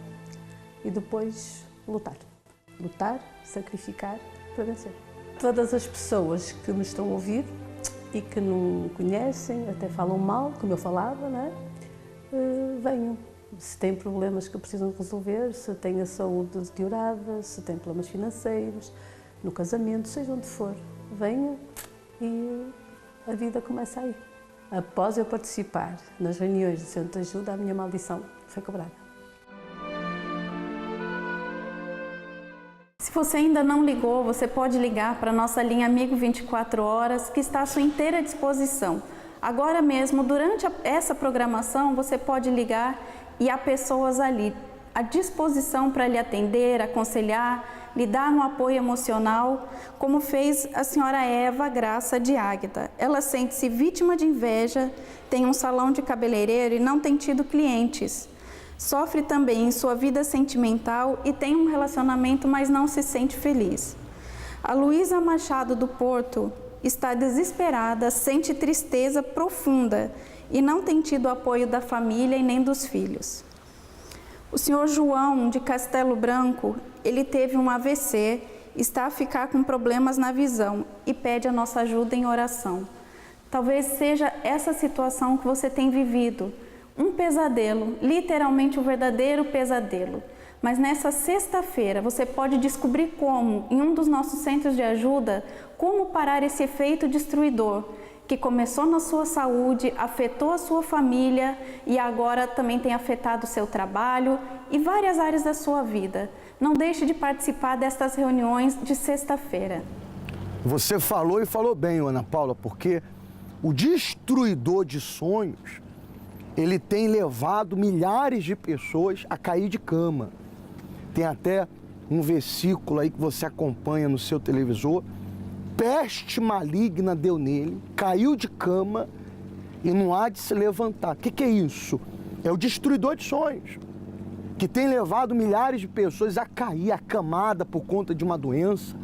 e depois lutar. Lutar, sacrificar para vencer. Todas as pessoas que me estão a ouvir e que não me conhecem, até falam mal, como eu falava, não é? Venham. Se têm problemas que precisam resolver, se têm a saúde deteriorada, se têm problemas financeiros, no casamento, seja onde for, venham e a vida começa aí. Após eu participar nas reuniões do Centro de Ajuda, a minha maldição foi quebrada. Se você ainda não ligou, você pode ligar para a nossa linha Amigo 24 Horas, que está à sua inteira disposição. Agora mesmo, durante essa programação, você pode ligar e há pessoas ali à disposição para lhe atender, aconselhar, lhe dar um apoio emocional, como fez a senhora Eva Graça de Águeda. Ela sente-se vítima de inveja, tem um salão de cabeleireiro e não tem tido clientes. Sofre também em sua vida sentimental e tem um relacionamento, mas não se sente feliz. A Luísa Machado do Porto está desesperada, sente tristeza profunda e não tem tido apoio da família e nem dos filhos. O senhor João de Castelo Branco, ele teve um AVC, está a ficar com problemas na visão e pede a nossa ajuda em oração. Talvez seja essa situação que você tem vivido, um pesadelo, literalmente um verdadeiro pesadelo. Mas nessa sexta-feira você pode descobrir como, em um dos nossos centros de ajuda, como parar esse efeito destruidor que começou na sua saúde, afetou a sua família e agora também tem afetado o seu trabalho e várias áreas da sua vida. Não deixe de participar destas reuniões de sexta-feira. Você falou e falou bem, Ana Paula, porque o destruidor de sonhos, ele tem levado milhares de pessoas a cair de cama. Tem até um versículo aí que você acompanha no seu televisor. Peste maligna deu nele, caiu de cama e não há de se levantar. O que é isso? É o destruidor de sonhos, que tem levado milhares de pessoas a cair acamada por conta de uma doença,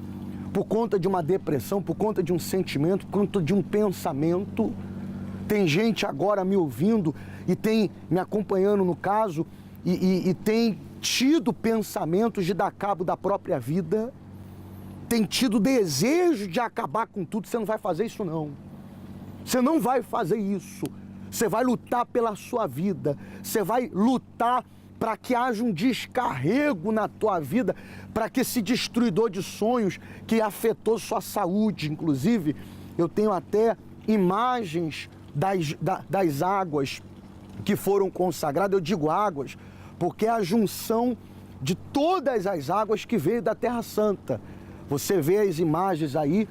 por conta de uma depressão, por conta de um sentimento, por conta de um pensamento. Tem gente agora me ouvindo e tem me acompanhando no caso e tem tido pensamentos de dar cabo da própria vida, tem tido desejo de acabar com tudo. Você não vai fazer isso não. Você não vai fazer isso. Você vai lutar pela sua vida. Você vai lutar para que haja um descarrego na tua vida, para que esse destruidor de sonhos que afetou sua saúde, inclusive, eu tenho até imagens das águas que foram consagradas. Eu digo águas porque é a junção de todas as águas que veio da Terra Santa. Você vê as imagens aí,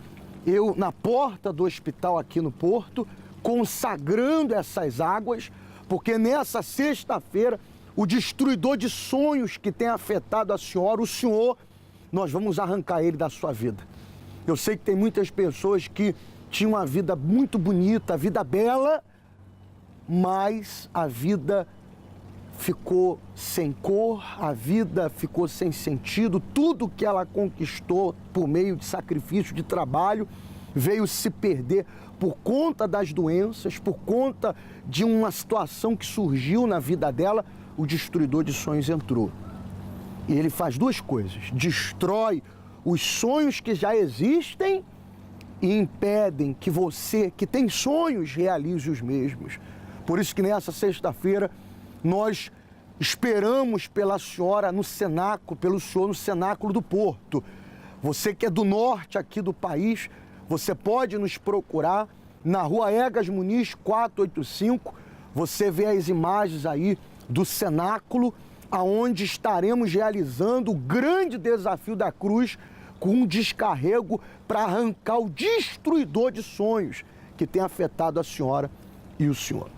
eu na porta do hospital aqui no Porto, consagrando essas águas, porque nessa sexta-feira, o destruidor de sonhos que tem afetado a senhora, o senhor, nós vamos arrancar ele da sua vida. Eu sei que tem muitas pessoas que tinham uma vida muito bonita, a vida bela, mas a vida ficou sem cor, a vida ficou sem sentido. Tudo que ela conquistou por meio de sacrifício, de trabalho, veio se perder por conta das doenças, por conta de uma situação que surgiu na vida dela. O destruidor de sonhos entrou. E ele faz duas coisas: destrói os sonhos que já existem e impedem que você, que tem sonhos, realize os mesmos. Por isso que nessa sexta-feira nós esperamos pela senhora no cenáculo, pelo senhor no cenáculo do Porto. Você que é do norte aqui do país, você pode nos procurar na rua Egas Muniz 485. Você vê as imagens aí do cenáculo, aonde estaremos realizando o grande desafio da cruz com um descarrego para arrancar o destruidor de sonhos que tem afetado a senhora e o senhor.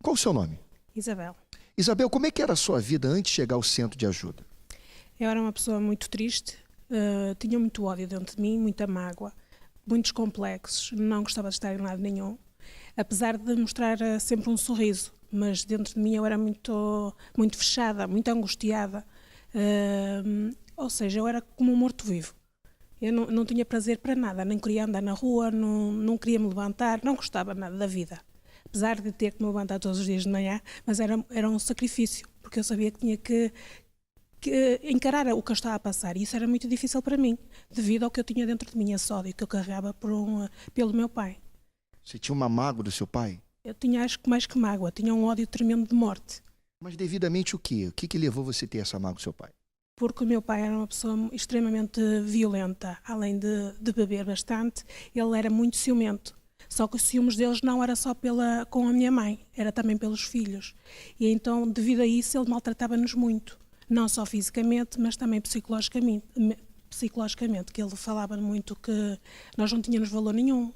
Qual o seu nome? Isabel. Isabel, como é que era a sua vida antes de chegar ao centro de ajuda? Eu era uma pessoa muito triste, tinha muito ódio dentro de mim, muita mágoa, muitos complexos, não gostava de estar em lado nenhum, apesar de mostrar sempre um sorriso, mas dentro de mim eu era muito fechada, muito angustiada, ou seja, eu era como um morto-vivo. Eu não tinha prazer para nada, nem queria andar na rua, não queria me levantar, não gostava nada da vida. apesar de ter que me levantar todos os dias de manhã, mas era um sacrifício, porque eu sabia que tinha que encarar o que eu estava a passar, e isso era muito difícil para mim, devido ao que eu tinha dentro de mim, esse ódio que eu carregava pelo meu pai. Você tinha uma mágoa do seu pai? Eu tinha, acho que mais que mágoa, tinha um ódio tremendo de morte. Mas devidamente o quê? O que levou você a ter essa mágoa do seu pai? Porque o meu pai era uma pessoa extremamente violenta, além de beber bastante, ele era muito ciumento. Só que os ciúmes deles não era só com a minha mãe, era também pelos filhos. E então, devido a isso, ele maltratava-nos muito. Não só fisicamente, mas também psicologicamente, que ele falava muito que nós não tínhamos valor nenhum,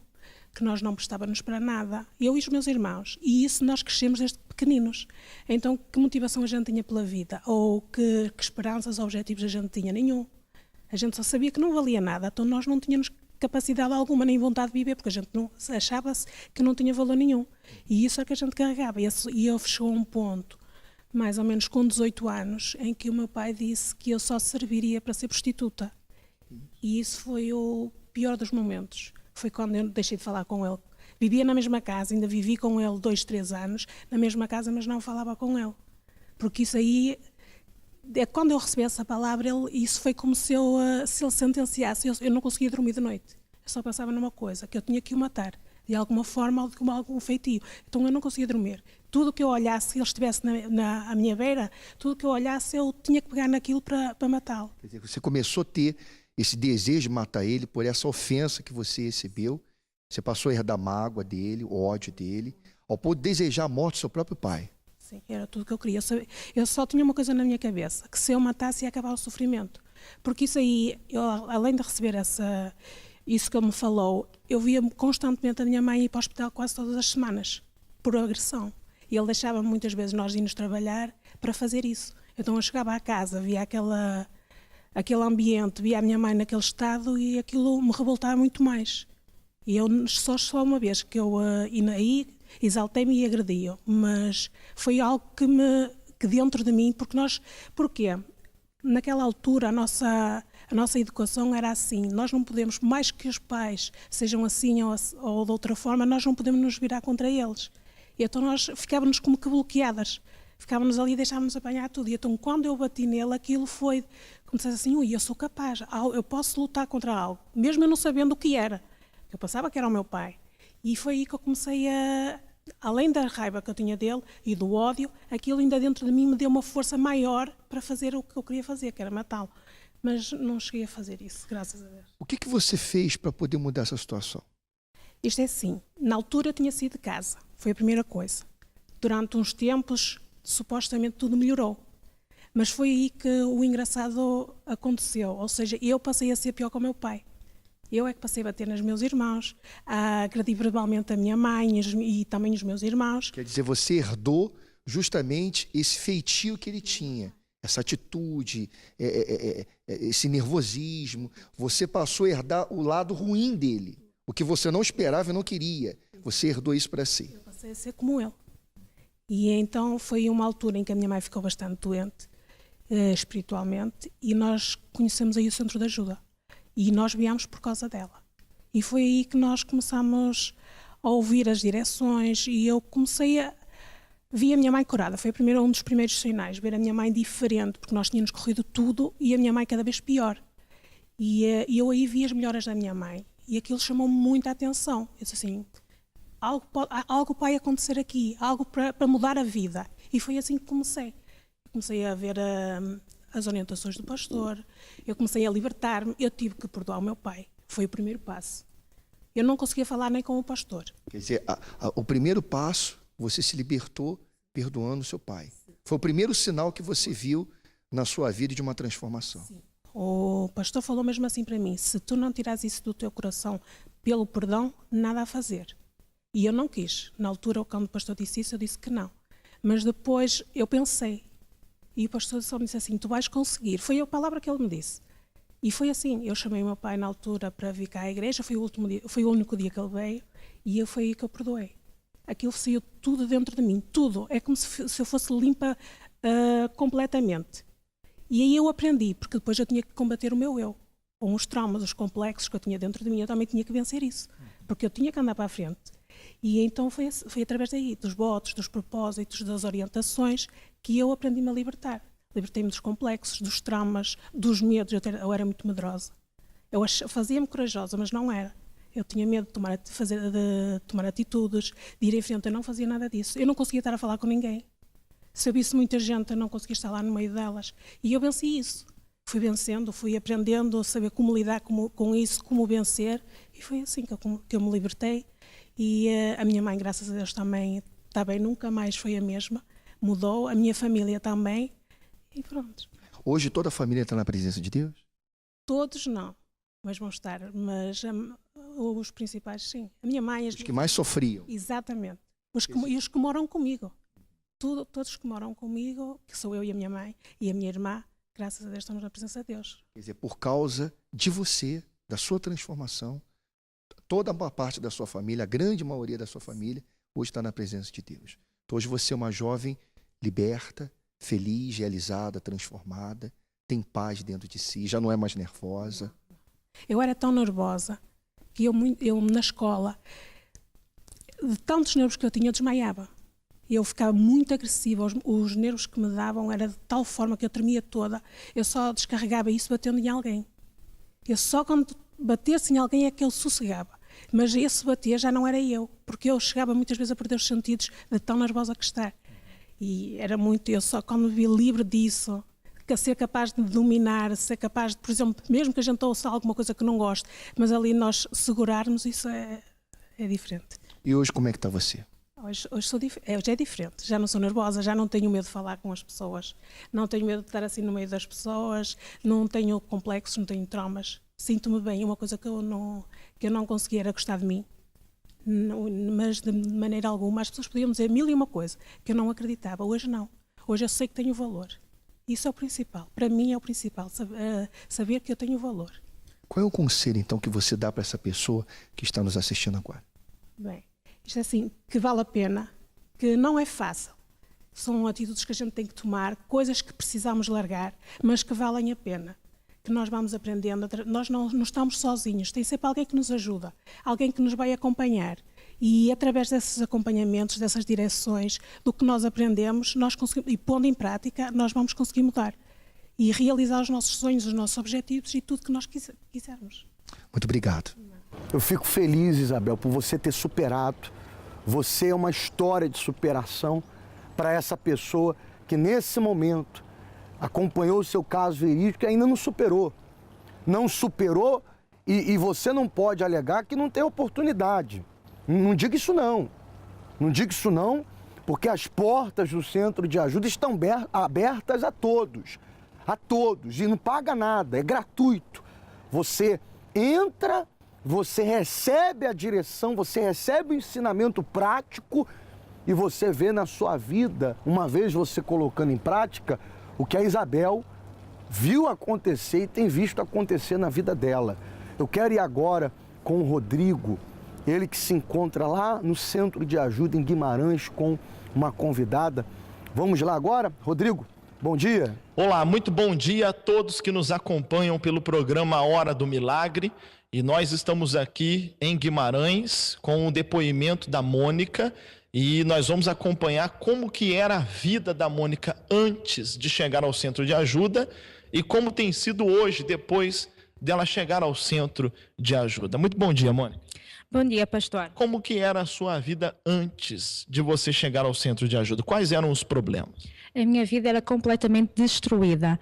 que nós não prestávamos para nada, eu e os meus irmãos, e isso nós crescemos desde pequeninos. Então, que motivação a gente tinha pela vida? Ou que esperanças, objetivos a gente tinha? Nenhum. A gente só sabia que não valia nada, então nós não tínhamos capacidade alguma, nem vontade de viver, porque a gente achava-se que não tinha valor nenhum. E isso é que a gente carregava. E eu chegou a um ponto, mais ou menos com 18 anos, em que o meu pai disse que eu só serviria para ser prostituta. E isso foi o pior dos momentos. Foi quando eu deixei de falar com ele. Vivia na mesma casa, ainda vivi com ele 2, 3 anos, na mesma casa, mas não falava com ele. Porque isso aí, quando eu recebi essa palavra, isso foi como se ele sentenciasse. Eu não conseguia dormir de noite. Eu só pensava numa coisa, que eu tinha que o matar, de alguma forma ou de algum feitio. Então eu não conseguia dormir. Tudo que eu olhasse, se ele estivesse à minha beira, tudo que eu olhasse, eu tinha que pegar naquilo para matá-lo. Quer dizer, você começou a ter esse desejo de matar ele por essa ofensa que você recebeu. Você passou a herdar a mágoa dele, o ódio dele, ao ponto de desejar a morte do seu próprio pai. Sim, era tudo que eu queria. Eu só tinha uma coisa na minha cabeça, que se eu matasse ia acabar o sofrimento. Porque isso aí, além de receber isso que ele me falou, eu via constantemente a minha mãe ir para o hospital quase todas as semanas, por agressão. E ele deixava muitas vezes nós irmos trabalhar para fazer isso. Então eu chegava à casa, via aquele ambiente, via a minha mãe naquele estado e aquilo me revoltava muito mais. E eu só uma vez que eu aí exaltei-me e agredi-o, mas foi algo que dentro de mim, porque naquela altura a nossa educação era assim, nós não podemos, mais que os pais sejam assim ou de outra forma, nós não podemos nos virar contra eles. E então nós ficávamos como que bloqueadas, ficávamos ali e deixávamos apanhar tudo. E então quando eu bati nele, aquilo foi, como se assim, eu sou capaz, eu posso lutar contra algo, mesmo eu não sabendo o que era. Eu pensava que era o meu pai. E foi aí que eu comecei além da raiva que eu tinha dele e do ódio, aquilo ainda dentro de mim me deu uma força maior para fazer o que eu queria fazer, que era matá-lo. Mas não cheguei a fazer isso, graças a Deus. O que você fez para poder mudar essa situação? Isto é assim, na altura eu tinha saído de casa, foi a primeira coisa. Durante uns tempos, supostamente tudo melhorou. Mas foi aí que o engraçado aconteceu, ou seja, eu passei a ser pior que o meu pai. Eu é que passei a bater nos meus irmãos, a agredir verbalmente a minha mãe e também os meus irmãos. Quer dizer, você herdou justamente esse feitio que ele tinha, essa atitude, esse nervosismo. Você passou a herdar o lado ruim dele, o que você não esperava e não queria. Você herdou isso para si. Eu passei a ser como ele. E então foi uma altura em que a minha mãe ficou bastante doente, espiritualmente, e nós conhecemos aí o Centro de Ajuda. E nós viemos por causa dela. E foi aí que nós começamos a ouvir as direções e eu comecei a... Vi a minha mãe curada, foi um dos primeiros sinais, ver a minha mãe diferente, porque nós tínhamos corrido tudo e a minha mãe cada vez pior. E eu aí vi as melhoras da minha mãe e aquilo chamou-me muita atenção. Eu disse assim, algo vai acontecer aqui, algo para mudar a vida. E foi assim que comecei. Comecei a ver as orientações do pastor, eu comecei a libertar-me, eu tive que perdoar o meu pai, foi o primeiro passo. Eu não conseguia falar nem com o pastor. Quer dizer, o primeiro passo, você se libertou perdoando o seu pai. Foi o primeiro sinal que você viu na sua vida de uma transformação. Sim. O pastor falou mesmo assim para mim, se tu não tirares isso do teu coração pelo perdão, nada a fazer. E eu não quis. Na altura, quando o pastor disse isso, eu disse que não. Mas depois eu pensei, e o pastor só me disse assim, tu vais conseguir. Foi a palavra que ele me disse. E foi assim, eu chamei o meu pai na altura para vir cá à igreja, foi o único dia que ele veio, e foi aí que eu perdoei. Aquilo saiu tudo dentro de mim, tudo. É como se eu fosse limpa completamente. E aí eu aprendi, porque depois eu tinha que combater o meu eu. Com os traumas, os complexos que eu tinha dentro de mim, eu também tinha que vencer isso. Porque eu tinha que andar para a frente. E então foi através daí, dos votos, dos propósitos, das orientações, que eu aprendi-me a libertar. Libertei-me dos complexos, dos traumas, dos medos. Eu era muito medrosa. Eu fazia-me corajosa, mas não era. Eu tinha medo de tomar atitudes, de ir em frente. Eu não fazia nada disso. Eu não conseguia estar a falar com ninguém. Se eu visse muita gente, eu não conseguia estar lá no meio delas. E eu venci isso. Fui vencendo, fui aprendendo a saber como lidar com isso, como vencer. E foi assim que eu me libertei. E a minha mãe, graças a Deus, também está bem, nunca mais foi a mesma. Mudou, a minha família também. E pronto. Hoje toda a família está na presença de Deus? Todos não, mas vão estar. Mas os principais, sim. A minha mãe... Os que mais sofriam. Exatamente. E os que moram comigo. Todos que moram comigo, que sou eu e a minha mãe e a minha irmã, graças a Deus estamos na presença de Deus. Quer dizer, por causa de você, da sua transformação, toda a parte da sua família, a grande maioria da sua família, hoje está na presença de Deus. Então, hoje você é uma jovem liberta, feliz, realizada, transformada, tem paz dentro de si, já não é mais nervosa. Eu era tão nervosa que eu na escola, de tantos nervos que eu tinha, eu desmaiava. Eu ficava muito agressiva, os nervos que me davam era de tal forma que eu tremia toda. Eu só descarregava isso batendo em alguém. Eu só quando batesse em alguém é que eu sossegava. Mas esse bater já não era eu, porque eu chegava muitas vezes a perder os sentidos de tão nervosa que estar. E era muito, eu só quando me vi livre disso, que ser capaz de dominar, ser capaz de, por exemplo, mesmo que a gente ouça alguma coisa que não goste, mas ali nós segurarmos, isso é diferente. E hoje como é que está você? Hoje é diferente, já não sou nervosa, já não tenho medo de falar com as pessoas, não tenho medo de estar assim no meio das pessoas, não tenho complexos, não tenho traumas, sinto-me bem. Uma coisa que eu não conseguia era gostar de mim, mas de maneira alguma. As pessoas podiam dizer mil e uma coisa que eu não acreditava, hoje não, hoje eu sei que tenho valor, isso é o principal, para mim é o principal, saber que eu tenho valor. Qual é o conselho então que você dá para essa pessoa que está nos assistindo agora? Bem, isto é assim, que vale a pena, que não é fácil. São atitudes que a gente tem que tomar, coisas que precisamos largar, mas que valem a pena. Que nós vamos aprendendo, nós não estamos sozinhos, tem sempre alguém que nos ajuda, alguém que nos vai acompanhar. E através desses acompanhamentos, dessas direções, do que nós aprendemos, nós conseguimos, e pondo em prática, nós vamos conseguir mudar. E realizar os nossos sonhos, os nossos objetivos e tudo que nós quisermos. Muito obrigado. Eu fico feliz, Isabel, por você ter superado. Você é uma história de superação para essa pessoa que nesse momento acompanhou o seu caso verídico e ainda não superou. Não superou e você não pode alegar que não tem oportunidade. Não diga isso não. Não diga isso não, porque as portas do centro de ajuda estão abertas a todos. A todos. E não paga nada, é gratuito. Você entra, você recebe a direção, você recebe o ensinamento prático e você vê na sua vida, uma vez você colocando em prática, o que a Isabel viu acontecer e tem visto acontecer na vida dela. Eu quero ir agora com o Rodrigo, ele que se encontra lá no Centro de Ajuda em Guimarães com uma convidada. Vamos lá agora? Rodrigo, bom dia. Olá, muito bom dia a todos que nos acompanham pelo programa Hora do Milagre. E nós estamos aqui em Guimarães com o depoimento da Mônica e nós vamos acompanhar como que era a vida da Mônica antes de chegar ao centro de ajuda e como tem sido hoje, depois dela chegar ao centro de ajuda. Muito bom dia, Mônica. Bom dia, pastor. Como que era a sua vida antes de você chegar ao centro de ajuda? Quais eram os problemas? A minha vida era completamente destruída.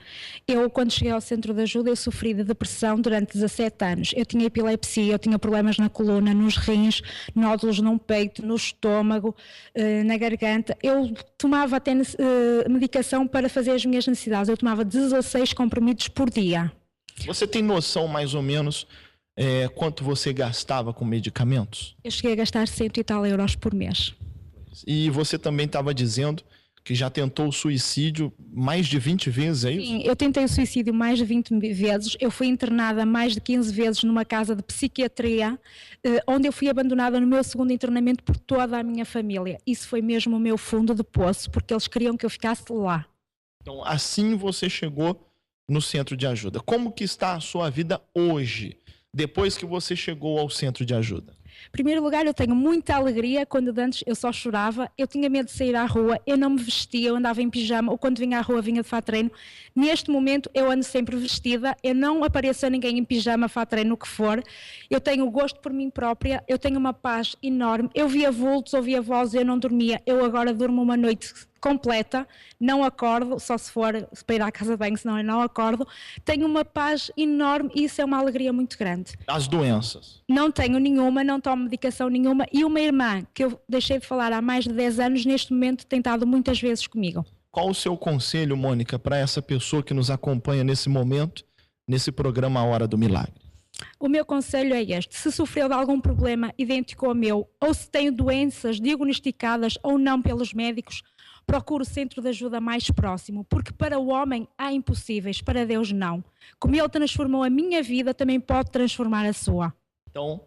Eu, quando cheguei ao centro de ajuda, eu sofri de depressão durante 17 anos. Eu tinha epilepsia, eu tinha problemas na coluna, nos rins, nódulos no peito, no estômago, na garganta. Eu tomava até medicação para fazer as minhas necessidades. Eu tomava 16 comprimidos por dia. Você tem noção, mais ou menos, quanto você gastava com medicamentos? Eu cheguei a gastar 100 e tal euros por mês. E você também estava dizendo que já tentou o suicídio mais de 20 vezes, é isso? Sim, eu tentei o suicídio mais de 20 vezes. Eu fui internada mais de 15 vezes numa casa de psiquiatria, onde eu fui abandonada no meu segundo internamento por toda a minha família. Isso foi mesmo o meu fundo de poço, porque eles queriam que eu ficasse lá. Então, assim você chegou no centro de ajuda. Como que está a sua vida hoje, depois que você chegou ao centro de ajuda? Em primeiro lugar, eu tenho muita alegria quando antes eu só chorava, eu tinha medo de sair à rua, eu não me vestia, eu andava em pijama, ou quando vinha à rua vinha de fato treino. Neste momento eu ando sempre vestida, eu não apareço a ninguém em pijama, fato treino, o que for. Eu tenho o gosto por mim própria, eu tenho uma paz enorme. Eu via vultos, ouvia vozes, eu não dormia. Eu agora durmo uma noite completa, não acordo, só se for para ir à casa de banho, senão eu não acordo. Tenho uma paz enorme e isso é uma alegria muito grande. As doenças? Não tenho nenhuma, não tomo medicação nenhuma e uma irmã que eu deixei de falar há mais de 10 anos, neste momento tem estado muitas vezes comigo. Qual o seu conselho, Mônica, para essa pessoa que nos acompanha nesse momento, nesse programa A Hora do Milagre? O meu conselho é este: se sofreu de algum problema idêntico ao meu, ou se tem doenças diagnosticadas ou não pelos médicos, procure o centro de ajuda mais próximo, porque para o homem há impossíveis, para Deus não. Como Ele transformou a minha vida, também pode transformar a sua. Então,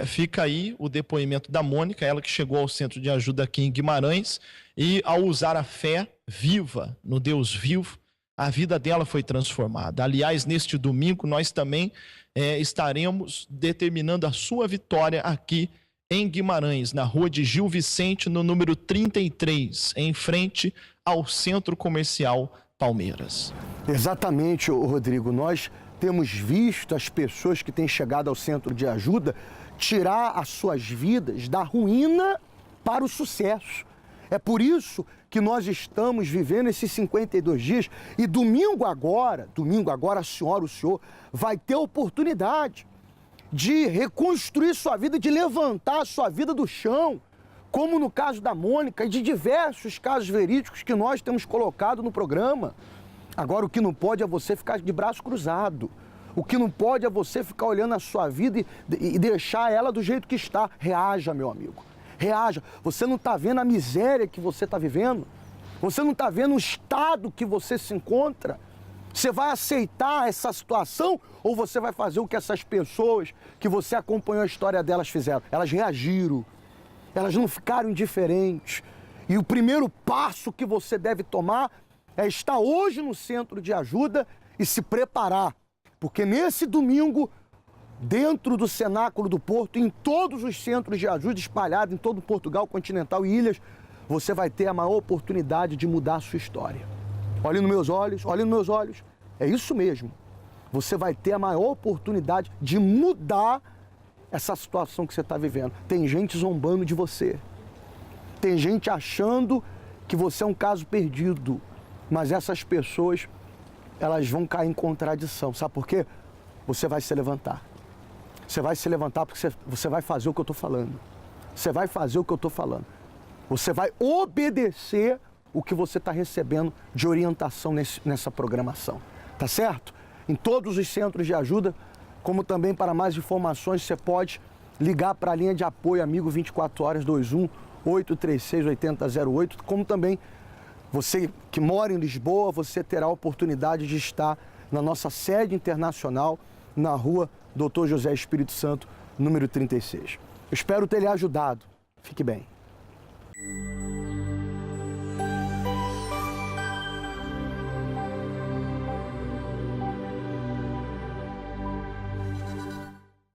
fica aí o depoimento da Mônica, ela que chegou ao centro de ajuda aqui em Guimarães, e ao usar a fé viva no Deus vivo, a vida dela foi transformada. Aliás, neste domingo, nós também estaremos determinando a sua vitória aqui em Guimarães, na rua de Gil Vicente, no número 33, em frente ao Centro Comercial Palmeiras. Exatamente, Rodrigo. Nós temos visto as pessoas que têm chegado ao centro de ajuda tirar as suas vidas da ruína para o sucesso. É por isso que nós estamos vivendo esses 52 dias e domingo agora, a senhora, o senhor, vai ter a oportunidade de reconstruir sua vida, de levantar a sua vida do chão, como no caso da Mônica e de diversos casos verídicos que nós temos colocado no programa. Agora, o que não pode é você ficar de braço cruzado. O que não pode é você ficar olhando a sua vida e deixar ela do jeito que está. Reaja, meu amigo. Reaja. Você não está vendo a miséria que você está vivendo? Você não está vendo o estado que você se encontra? Você vai aceitar essa situação ou você vai fazer o que essas pessoas que você acompanhou a história delas fizeram? Elas reagiram, elas não ficaram indiferentes. E o primeiro passo que você deve tomar é estar hoje no centro de ajuda e se preparar. Porque nesse domingo, dentro do Cenáculo do Porto, em todos os centros de ajuda espalhados em todo Portugal continental e ilhas, você vai ter a maior oportunidade de mudar a sua história. Olhe nos meus olhos, é isso mesmo. Você vai ter a maior oportunidade de mudar essa situação que você está vivendo. Tem gente zombando de você. Tem gente achando que você é um caso perdido. Mas essas pessoas, elas vão cair em contradição. Sabe por quê? Você vai se levantar. Você vai se levantar porque você vai fazer o que eu estou falando. Você vai fazer o que eu estou falando. Você vai obedecer o que você está recebendo de orientação nessa programação. Tá certo? Em todos os centros de ajuda, como também para mais informações, você pode ligar para a linha de apoio Amigo 24 Horas 21 836 8008, como também você que mora em Lisboa, você terá a oportunidade de estar na nossa sede internacional, na rua Dr. José Espírito Santo, número 36. Eu espero ter lhe ajudado. Fique bem.